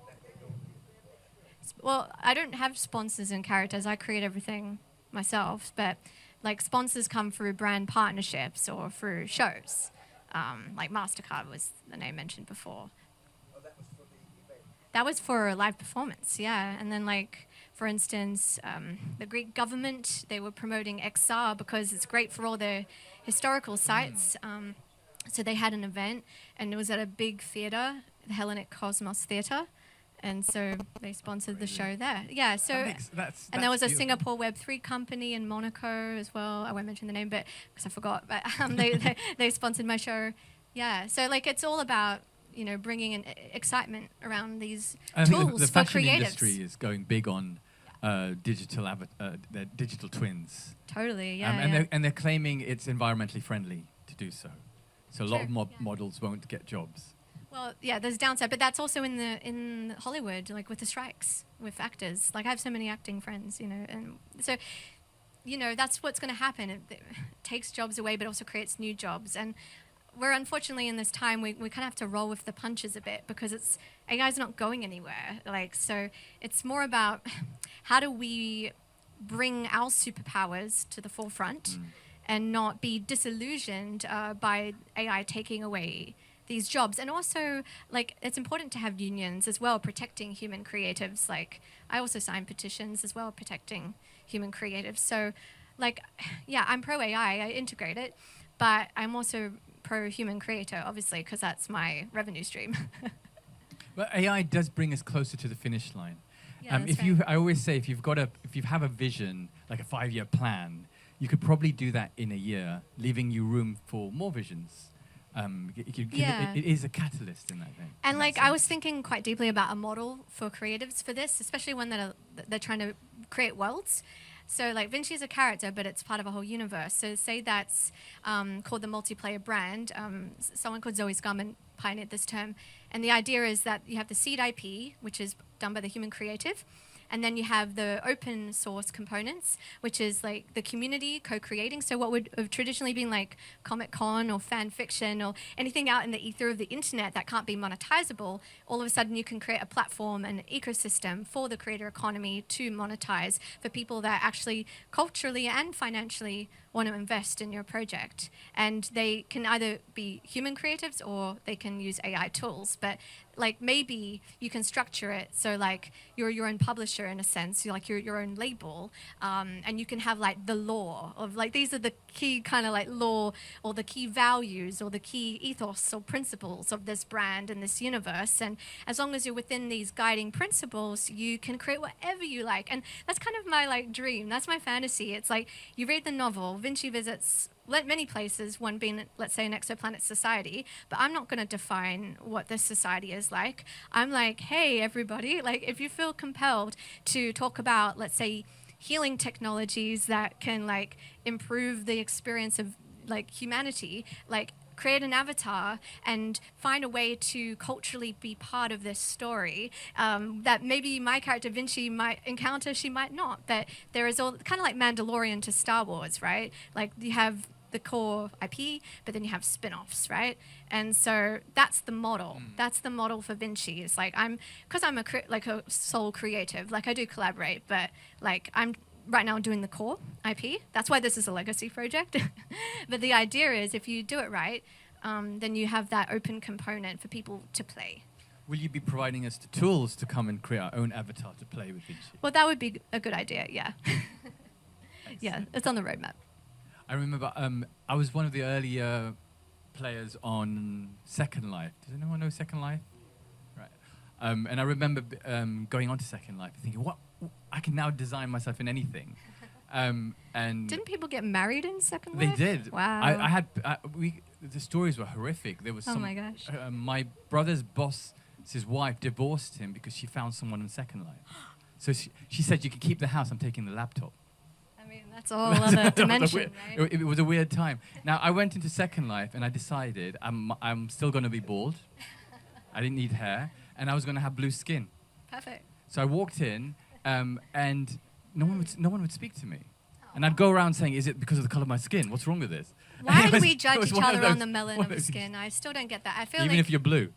that they don't.
Well, I don't have sponsors and characters. I create everything myself. But like sponsors come through brand partnerships or through shows. Like MasterCard was the name mentioned before.
Oh, that was for the event.
That was for a live performance, yeah. And then like, for instance, the Greek government, they were promoting XR because it's great for all their historical sites. So they had an event, and it was at a big theater, the Hellenic Cosmos Theater. And so they sponsored the show there. Yeah, so, and there was a
beautiful.
Singapore Web3 company in Monaco as well. I won't mention the name, but because I forgot, but they sponsored my show. Yeah, so like it's all about, bringing an excitement around these
I
tools
think the
for
fashion
creatives.
industry is going big on digital digital twins.
Totally, yeah.
And they're claiming it's environmentally friendly to do so. So a lot
Sure,
of models won't get jobs.
Well, yeah, there's downside, but that's also in Hollywood, like with the strikes with actors. Like I have so many acting friends, and so, that's what's going to happen. It takes jobs away, but also creates new jobs. And we're unfortunately in this time we kind of have to roll with the punches a bit because AI's not going anywhere. Like so, it's more about how do we bring our superpowers to the forefront and not be disillusioned by AI taking away these jobs. And also, like, it's important to have unions as well, protecting human creatives. Like, I also sign petitions as well, protecting human creatives. So, like, yeah, I'm pro AI, I integrate it, but I'm also pro human creator, obviously, because that's my revenue stream.
But AI does bring us closer to the finish line.
Yeah, that's right.
I always say, if you have a vision, like a 5-year plan, you could probably do that in a year, leaving you room for more visions.
Yeah.
It is a catalyst in that thing.
And like I was thinking quite deeply about a model for creatives for this, especially when they're trying to create worlds. So like Vinci is a character, but it's part of a whole universe. So say that's called the multiplayer brand. Someone called Zoe Scarman pioneered this term. And the idea is that you have the seed IP, which is done by the human creative. And then you have the open source components, which is like the community co-creating. So what would have traditionally been like Comic Con or fan fiction or anything out in the ether of the internet that can't be monetizable, all of a sudden you can create a platform and an ecosystem for the creator economy to monetize for people that actually culturally and financially want to invest in your project. And they can either be human creatives or they can use AI tools. But like maybe you can structure it so like you're your own publisher in a sense, you're like your own label, and you can have like the law of like these are the key kind of like law or the key values or the key ethos or principles of this brand and this universe. And as long as you're within these guiding principles, you can create whatever you like. And that's kind of my like dream. That's my fantasy. It's like you read the novel, Vinci visits many places, one being, let's say, an exoplanet society, but I'm not going to define what this society is like. I'm like, hey, everybody, like, if you feel compelled to talk about, let's say, healing technologies that can, like, improve the experience of, like, humanity, like, create an avatar and find a way to culturally be part of this story that maybe my character Vinci might encounter, she might not. But there is all kind of like Mandalorian to Star Wars, right? Like you have the core IP, but then you have spin-offs, right? And so that's the model. That's the model for Vinci. It's like because I'm a sole creative, like I do collaborate, but like I'm right now doing the core IP. That's why this is a legacy project. But the idea is if you do it right, then you have that open component for people to play.
Will you be providing us the tools to come and create our own avatar to play with Vinci?
Well, that would be a good idea, yeah. Yeah, it's on the roadmap.
I remember I was one of the earlier players on Second Life. Does anyone know Second Life? Right. And I remember going on to Second Life and thinking, what? I can now design myself in anything. And
didn't people get married in Second
they
Life?
did.
Wow.
I had the stories were horrific. There was
Oh my gosh.
My brother's boss's wife divorced him because she found someone in Second Life. So she said, you can keep the house, I'm taking the laptop.
I mean, that's all other dimension, right?
It was a weird time. Now, I went into Second Life and I decided I'm still going to be bald. I didn't need hair. And I was going to have blue skin.
Perfect.
So I walked in and no one would speak to me. And I'd go around saying, is it because of the color of my skin? What's wrong with this?
Why
And
do
it
we
was
judge each
one of
other on
those-
the melanin
one
of the
those-
skin? I still don't get that. I feel
Even
like
if you're blue.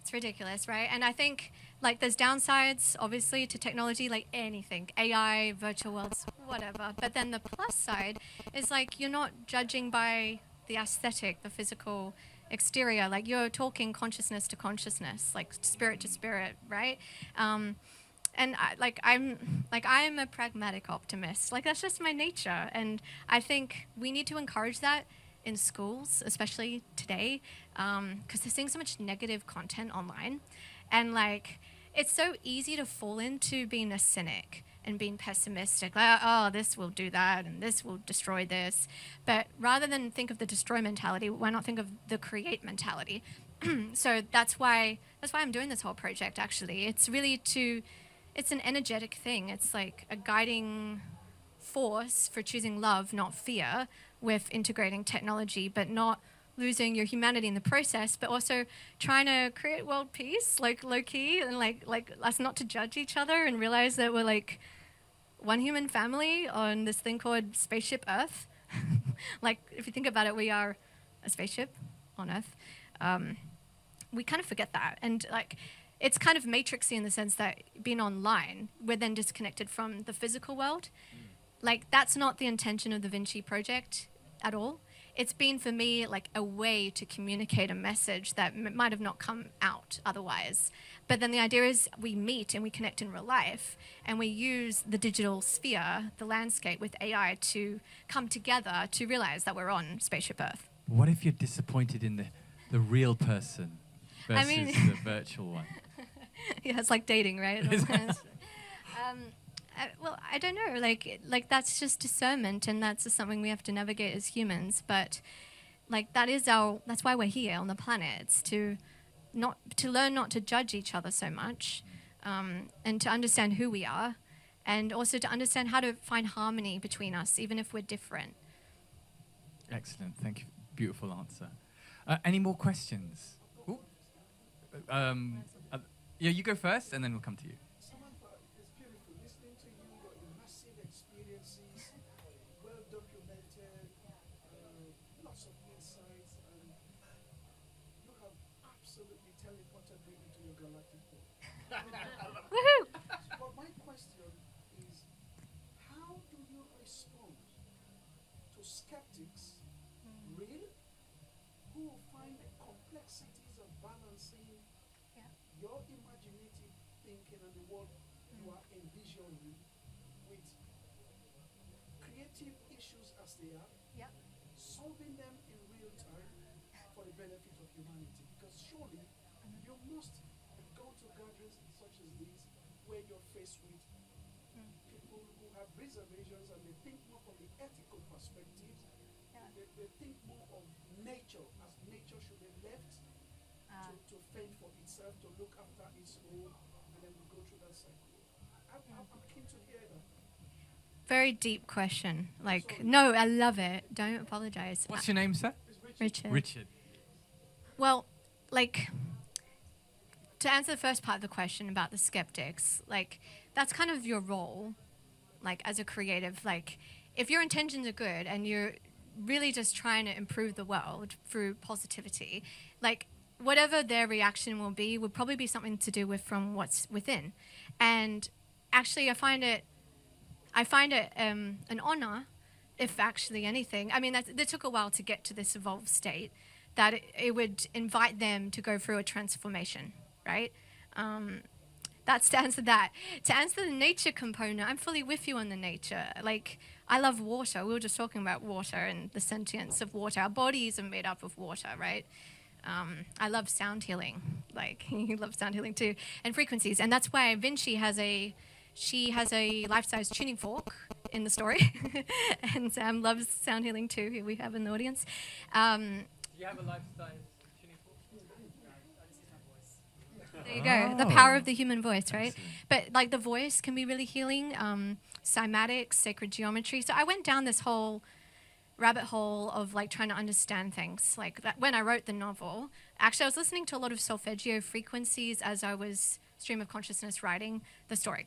it's ridiculous, right? And I think like there's downsides, obviously, to technology, like anything, AI, virtual worlds, whatever. But then the plus side is like you're not judging by the aesthetic, the physical exterior. Like you're talking consciousness to consciousness, like spirit to spirit, right? And I'm a pragmatic optimist. Like that's just my nature, and I think we need to encourage that in schools, especially today, because they're seeing so much negative content online, and like it's so easy to fall into being a cynic and being pessimistic, like, oh, this will do that and this will destroy this. But rather than think of the destroy mentality, why not think of the create mentality? So that's why I'm doing this whole project. Actually, it's really it's an energetic thing. It's like a guiding force for choosing love, not fear, with integrating technology, but not losing your humanity in the process, but also trying to create world peace, like low key, and like us not to judge each other and realize that we're like one human family on this thing called spaceship Earth. Like if you think about it, we are a spaceship on Earth. We kind of forget that, and like it's kind of matrixy in the sense that being online, we're then disconnected from the physical world. Like that's not the intention of the Vinci project at all. It's been for me like a way to communicate a message that might have not come out otherwise. But then the idea is we meet and we connect in real life, and we use the digital sphere, the landscape with AI to come together to realize that we're on Spaceship Earth.
What if you're disappointed in the real person versus the virtual one?
Yeah, it's like dating, right? Well, I don't know. Like that's just discernment, and that's just something we have to navigate as humans. But like that's why we're here on the planet. It's to learn not to judge each other so much, and to understand who we are, and also to understand how to find harmony between us, even if we're different.
Excellent. Thank you. Beautiful answer. Any more questions? Ooh. Yeah, you go first, and then we'll come to you.
Samantha, it's beautiful listening to you, your immersive experiences, well documented, lots of insights, and you have absolutely teleported me into your galactic world.
Woohoo!
But my question is, how do you respond to skeptics, real, who find the complexities of balancing your imaginative thinking and the world you are envisioning with creative issues as they are, solving them in real time for the benefit of humanity? Because surely you must go to gatherings such as these where you're faced with people who have reservations and they think more from the ethical perspective. They think more of nature, as nature should be left to fend for itself, to look after its own, and then we go through that cycle. I'm keen to hear that.
Very deep question. Like, no, I love it. Don't apologize.
What's your name, sir?
Richard.
Richard.
Well, like, to answer the first part of the question about the skeptics, like, that's kind of your role, like, as a creative. Like, if your intentions are good and you're really just trying to improve the world through positivity, like, whatever their reaction will be would probably be something to do with from what's within. And actually, I find it an honor, if actually anything. I mean, it took a while to get to this evolved state, that it would invite them to go through a transformation, right? That stands for that. To answer the nature component, I'm fully with you on the nature. Like, I love water. We were just talking about water and the sentience of water. Our bodies are made up of water, right? I love sound healing. Like, you love sound healing too. And frequencies. And that's why Vinci has a life-size tuning fork in the story. And Sam loves sound healing too, who we have in the audience.
You have a life-size tuning fork?
There you go. The power of the human voice, right? But like the voice can be really healing. Cymatics, sacred geometry. So I went down this whole rabbit hole of like trying to understand things. Like that when I wrote the novel, actually I was listening to a lot of solfeggio frequencies as I was stream of consciousness writing the story.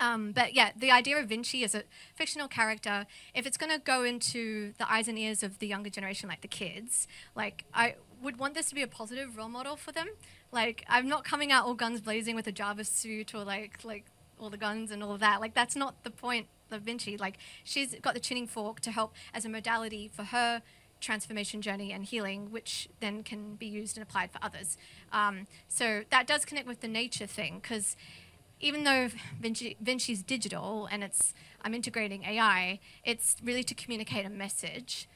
But yeah, the idea of Vinci as a fictional character, if it's going to go into the eyes and ears of the younger generation, like the kids, like I would want this to be a positive role model for them. Like, I'm not coming out all guns blazing with a Java suit or like all the guns and all of that. Like, that's not the point of Vinci. Like, she's got the tuning fork to help as a modality for her transformation journey and healing, which then can be used and applied for others. So that does connect with the nature thing, because even though Vinci's digital and I'm integrating AI, it's really to communicate a message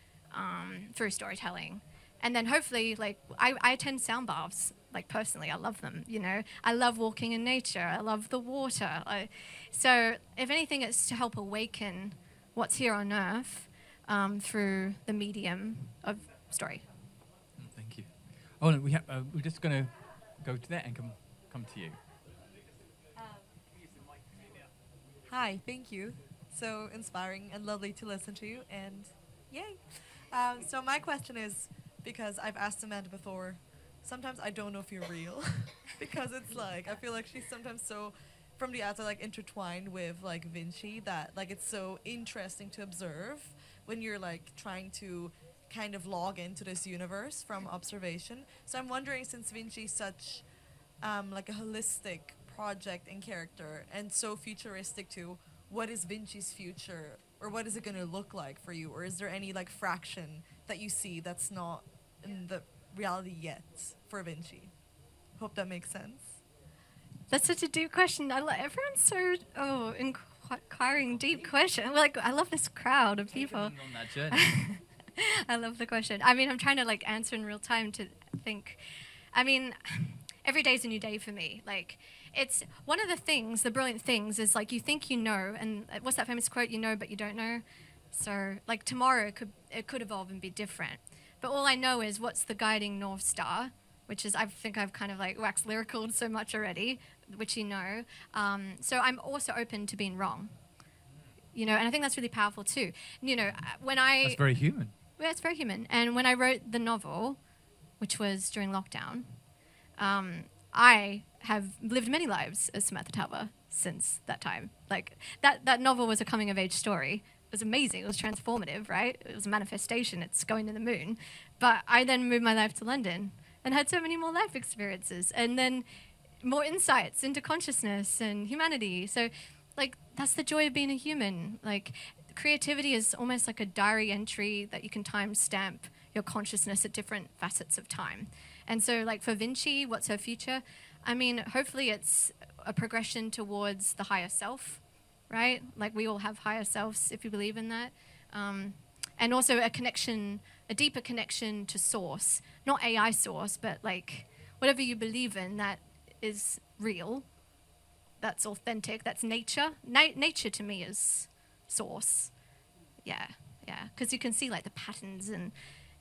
through storytelling. And then hopefully, like, I attend sound baths, like, personally. I love them, you know. I love walking in nature. I love the water. So if anything, it's to help awaken what's here on Earth through the medium of story.
Thank you. Oh, no, we're just going to go to that and come to you.
Hi, thank you. So inspiring and lovely to listen to, and yay. So my question is, because I've asked Amanda before, sometimes I don't know if you're real, because it's like, I feel like she's sometimes so, from the outside, like intertwined with like Vinci, that like it's so interesting to observe when you're like trying to kind of log into this universe from observation. So I'm wondering, since Vinci's such like a holistic project and character and so futuristic too, what is Vinci's future, or what is it going to look like for you, or is there any like fraction that you see that's not in the reality yet for Vinci? Hope that makes sense.
That's such a deep question. Everyone's so inquiring, deep question. Like, I love this crowd of people.
On that journey.
I love the question. I mean, I'm trying to like answer in real time to think. I mean, every day's a new day for me. Like, it's one of the things, the brilliant things is like you think you know, and what's that famous quote? You know, but you don't know. So like tomorrow it could evolve and be different. but all I know is what's the guiding North Star, which is, I think I've kind of like waxed lyrical so much already, which you know. So I'm also open to being wrong, you know, and I think that's really powerful too. You know, when I...
That's very human.
Yeah, it's very human. And when I wrote the novel, which was during lockdown, I have lived many lives as Samantha Tauber since that time. Like, that novel was a coming-of-age story. It was amazing. It was transformative, right? It was a manifestation. It's going to the moon. But I then moved my life to London and had so many more life experiences and then more insights into consciousness and humanity. So, like, that's the joy of being a human. Like, creativity is almost like a diary entry that you can timestamp your consciousness at different facets of time. And so, like, for Vinci, what's her future? I mean, hopefully it's a progression towards the higher self, right? Like, we all have higher selves, if you believe in that. And also a connection, a deeper connection to source. Not AI source, but, like, whatever you believe in that is real, that's authentic, that's nature. Nature to me is source. Yeah. Because you can see, like, the patterns and,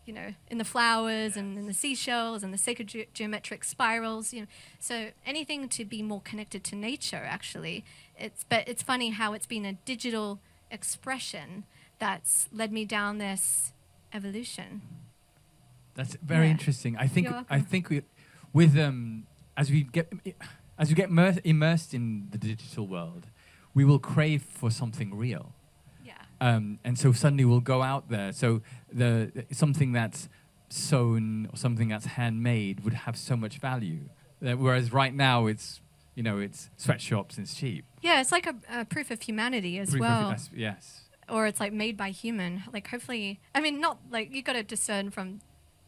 you know, in the flowers and in the seashells and the sacred geometric spirals, you know. So anything to be more connected to nature, actually. But it's funny how it's been a digital expression that's led me down this evolution.
That's very interesting. I think
You're welcome.
we, with as we get immersed in the digital world, we will crave for something real. And so suddenly we'll go out there. So something that's sewn or something that's handmade would have so much value. Whereas right now it's sweatshops and it's cheap.
Yeah, it's like a proof of humanity as well.
Yes.
Or it's like made by human. Like, hopefully, I mean, not like you got to discern from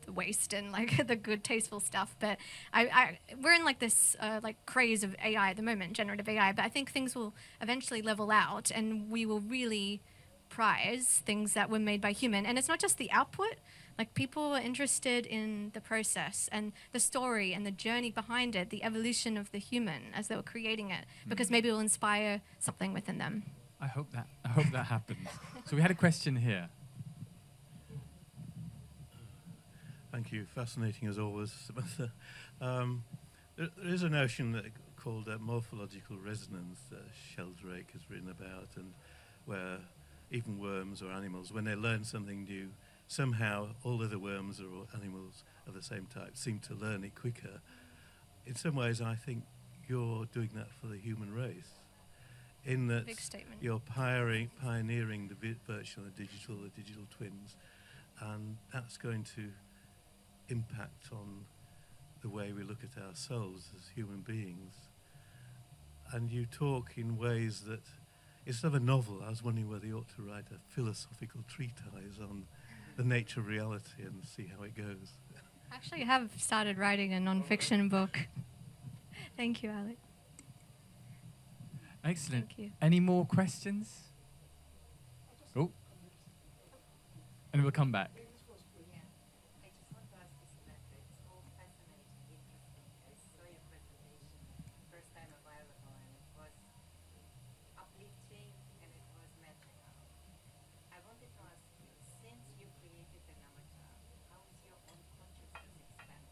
the waste and like the good tasteful stuff. But we're in like this like craze of AI at the moment, generative AI. But I think things will eventually level out, and we will really prize things that were made by human. And it's not just the output. Like, people are interested in the process and the story and the journey behind it, the evolution of the human as they were creating it, because maybe it will inspire something within them.
I hope that happens. So we had a question here.
Thank you. Fascinating as always, Samantha. There is a notion called morphological resonance that Sheldrake has written about, and where even worms or animals, when they learn something new, somehow all other worms or animals of the same type seem to learn it quicker. In some ways, I think you're doing that for the human race, in that
Big statement.
you're pioneering the virtual and the digital twins, and that's going to impact on the way we look at ourselves as human beings. And you talk in ways that, instead of a novel, I was wondering whether you ought to write a philosophical treatise on the nature of reality and see how it goes.
Actually, I have started writing a non-fiction book. Thank you, Alec.
Excellent.
Thank you.
Any more questions? Oh. And we'll come back.
Yeah, I just want to ask you, Samantha, it's all fascinating, interesting. I saw your presentation first time a while ago, and it was uplifting and it was magical. I wanted to ask you, since you created an avatar, how is your own consciousness expanded?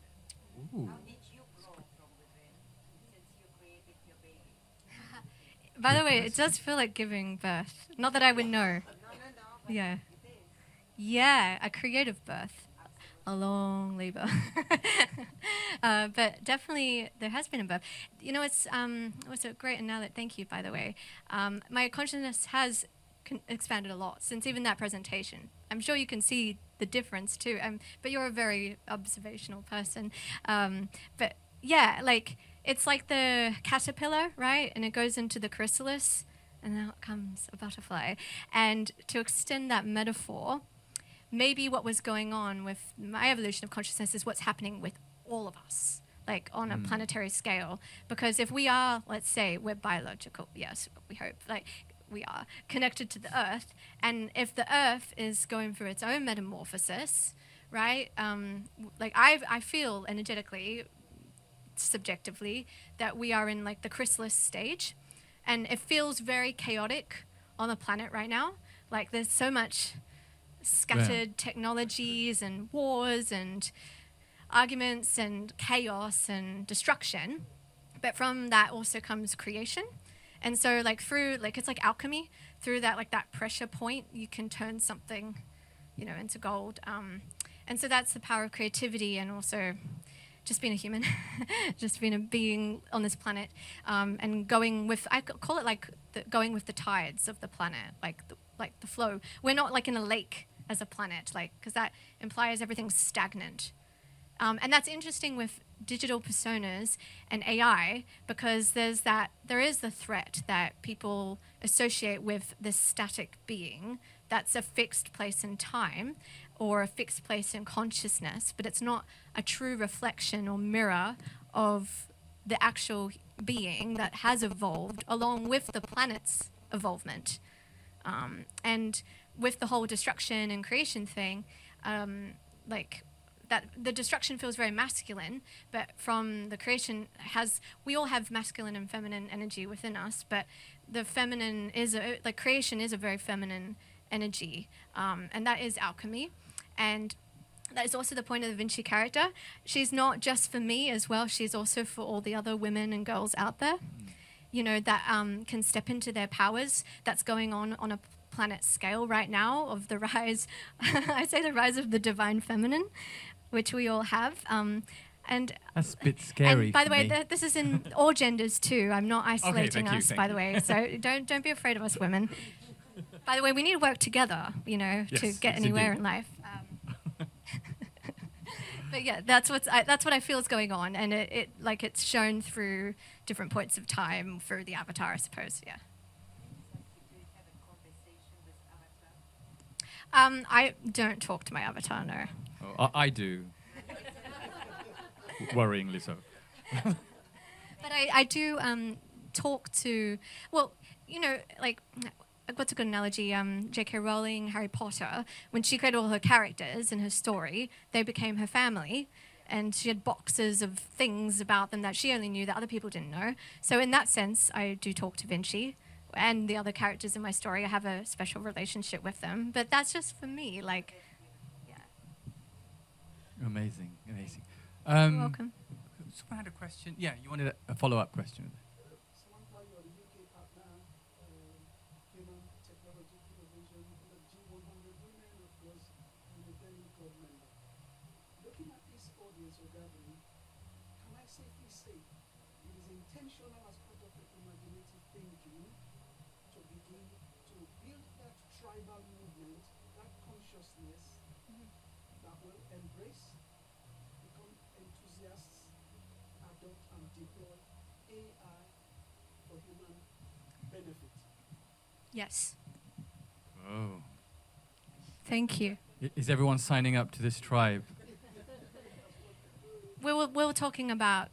Ooh.
How did you grow from within since you created your baby?
By the way, it does feel like giving birth. Not that I would know.
No, but
Yeah.
it is.
Yeah, a creative birth. A long labor. But definitely there has been a birth. You know, it's a great analogy. Thank you, by the way. My consciousness has expanded a lot since even that presentation. I'm sure you can see the difference too. But you're a very observational person. But yeah, like, it's like the caterpillar, right? And it goes into the chrysalis, and out comes a butterfly. And to extend that metaphor, maybe what was going on with my evolution of consciousness is what's happening with all of us, like on a planetary scale. Because if we are, let's say, we're biological, yes, we hope, like we are connected to the Earth, and if the Earth is going through its own metamorphosis, right? Like I feel energetically, subjectively, that we are in like the chrysalis stage, and it feels very chaotic on the planet right now. Like there's so much scattered technologies and wars and arguments and chaos and destruction. But from that also comes creation. And so like through, like it's like alchemy, through that like that pressure point, you can turn something, you know, into gold. And so that's the power of creativity, and also just being a human, just being a being on this planet, and going with, I call it like going with the tides of the planet, like the flow. We're not like in a lake as a planet, like, because that implies everything's stagnant. And that's interesting with digital personas and AI, because there is the threat that people associate with this static being that's a fixed place in time or a fixed place in consciousness, but it's not a true reflection or mirror of the actual being that has evolved along with the planet's evolvement. And with the whole destruction and creation thing, like that the destruction feels very masculine, but from the creation we all have masculine and feminine energy within us, but the feminine like creation is a very feminine energy, and that is alchemy. And that is also the point of the Vinci character. She's not just for me as well, she's also for all the other women and girls out there, you know, that can step into their powers. That's going on a planet scale right now of the rise, I say the rise of the divine feminine, which we all have. And
that's a bit scary.
And by the way,
me.
This is in all genders too. I'm not isolating us, by the way. So don't be afraid of us women. By the way, we need to work together, you know, to get anywhere in life. But yeah, that's what I feel is going on, and it like it's shown through different points of time through the avatar, I suppose. Yeah. I don't talk to my avatar, no.
Oh, I do. Worryingly so.
But I do talk to, well, you know, like, what's a good analogy? J.K. Rowling, Harry Potter, when she created all her characters in her story, they became her family. And she had boxes of things about them that she only knew that other people didn't know. So in that sense, I do talk to Vinci. And the other characters in my story, I have a special relationship with them. But that's just for me, like, yeah.
Amazing, amazing.
You're welcome.
Someone had a question. Yeah, you wanted a follow-up question.
Samantha, you're the UK partner, Human Technology Innovation, the G100 Women, of course, and the Denny Club member. Looking at this audience you're gathering, can I safely say it is intentional as part of the imaginative thinking to begin to build that tribal movement, that consciousness that will embrace, become enthusiasts, adopt and deploy AI for human benefit?
Yes.
Oh.
Thank you.
Is everyone signing up to this tribe?
We were talking about,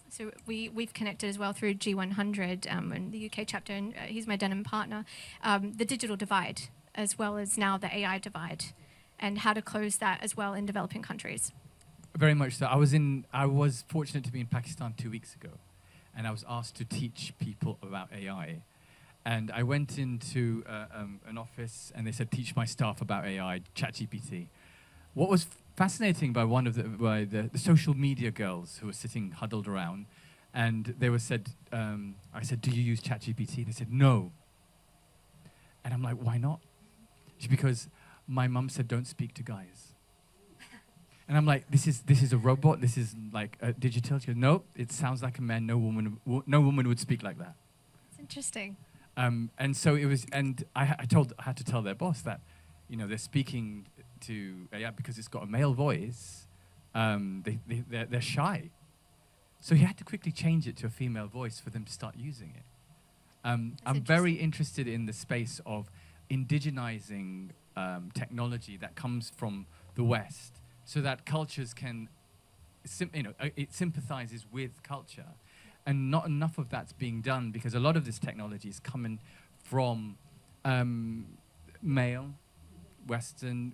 so we've connected as well through G100 and the UK chapter, and he's my denim partner, the digital divide, as well as now the AI divide, and how to close that as well in developing countries.
Very much so. I was fortunate to be in Pakistan 2 weeks ago, and I was asked to teach people about AI. And I went into an office, and they said, teach my staff about AI, ChatGPT. What was fascinating by the social media girls who were sitting huddled around, and they were said, I said, do you use ChatGPT? They said, no. And I'm like, why not? Because my mum said, don't speak to guys. And I'm like, this is a robot. This is like a digital. She goes, no, it sounds like a man. No woman would speak like that.
It's interesting.
And so it was, and I had to tell their boss that, you know, they're speaking to AI because it's got a male voice. They're shy, so he had to quickly change it to a female voice for them to start using it. I'm very interested in the space of indigenizing technology that comes from the West, so that cultures can, it sympathizes with culture. And not enough of that's being done, because a lot of this technology is coming from male, Western,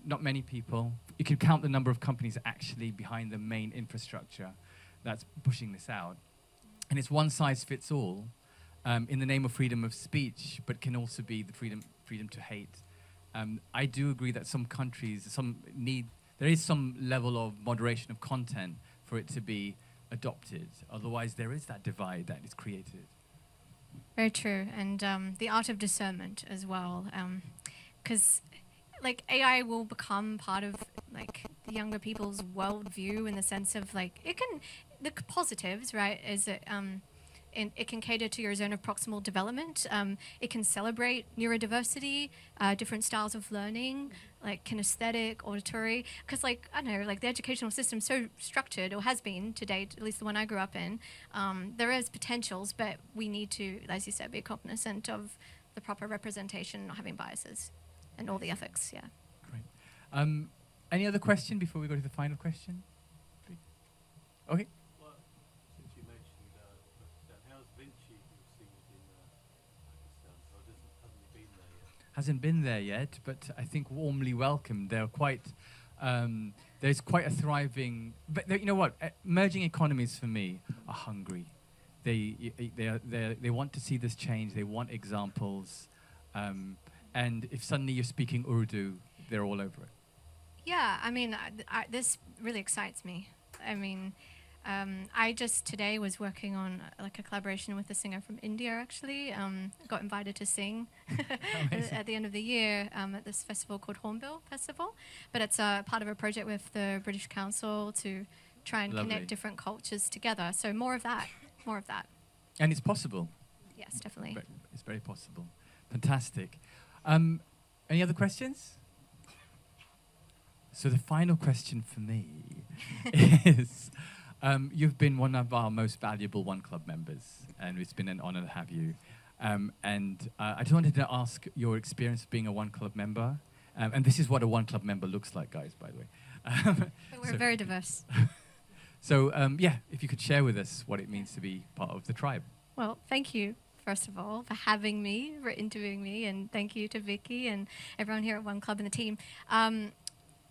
not many people. You can count the number of companies actually behind the main infrastructure that's pushing this out. And it's one size fits all in the name of freedom of speech, but can also be the freedom to hate I do agree that some countries, there is some level of moderation of content for it to be adopted. Otherwise, there is that divide that is created.
Very true, and the art of discernment as well, because like AI will become part of like the younger people's worldview in the sense of like the positives, right? Is it it can cater to your zone of proximal development. It can celebrate neurodiversity, different styles of learning, like kinesthetic, auditory. Because, like, I don't know, like the educational system's so structured, or has been to date, at least the one I grew up in. There is potentials, but we need to, as you said, be cognizant of the proper representation, not having biases, and all the ethics. Yeah.
Great. Any other question before we go to the final question? Okay. Hasn't been there yet, but I think warmly welcomed. They're quite, there's quite a thriving, but you know what? Emerging economies for me are hungry. They want to see this change. They want examples, and if suddenly you're speaking Urdu, they're all over it.
Yeah, I mean, this really excites me. I mean, I just today was working on like a collaboration with a singer from India, actually. Got invited to sing at the end of the year at this festival called Hornbill Festival. But it's part of a project with the British Council to try and connect different cultures together. So more of that, more of that.
And it's possible.
Yes, definitely.
It's very possible. Fantastic. Any other questions? So the final question for me is... you've been one of our most valuable One Club members, and it's been an honor to have you. I just wanted to ask your experience of being a One Club member. And this is what a One Club member looks like, guys, by the way.
We're very diverse.
So, yeah, if you could share with us what it means to be part of the tribe.
Well, thank you, first of all, for having me, for interviewing me, and thank you to Vicky and everyone here at One Club and the team.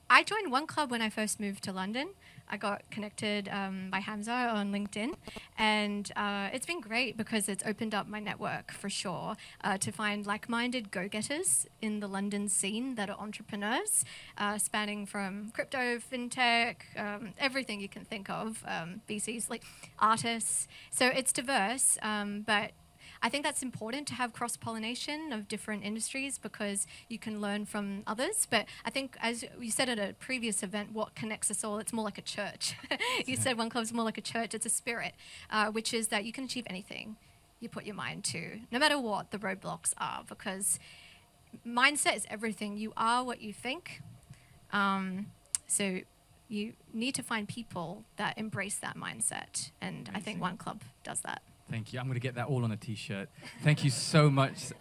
I joined One Club when I first moved to London. I got connected by Hamza on LinkedIn, and it's been great because it's opened up my network for sure to find like-minded go-getters in the London scene that are entrepreneurs, spanning from crypto, fintech, everything you can think of, VCs, like artists. So it's diverse, but I think that's important to have cross-pollination of different industries because you can learn from others. But I think, as you said at a previous event, what connects us all, it's more like a church. You said One Club is more like a church. It's a spirit, which is that you can achieve anything you put your mind to, no matter what the roadblocks are, because mindset is everything. You are what you think. So you need to find people that embrace that mindset. And I think One Club does that.
Thank you. I'm going to get that all on a T-shirt. Thank you so much.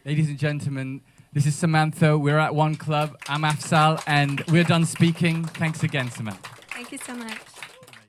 Ladies and gentlemen, this is Samantha. We're at One Club. I'm Afzal, and we're done speaking. Thanks again, Samantha.
Thank you so much.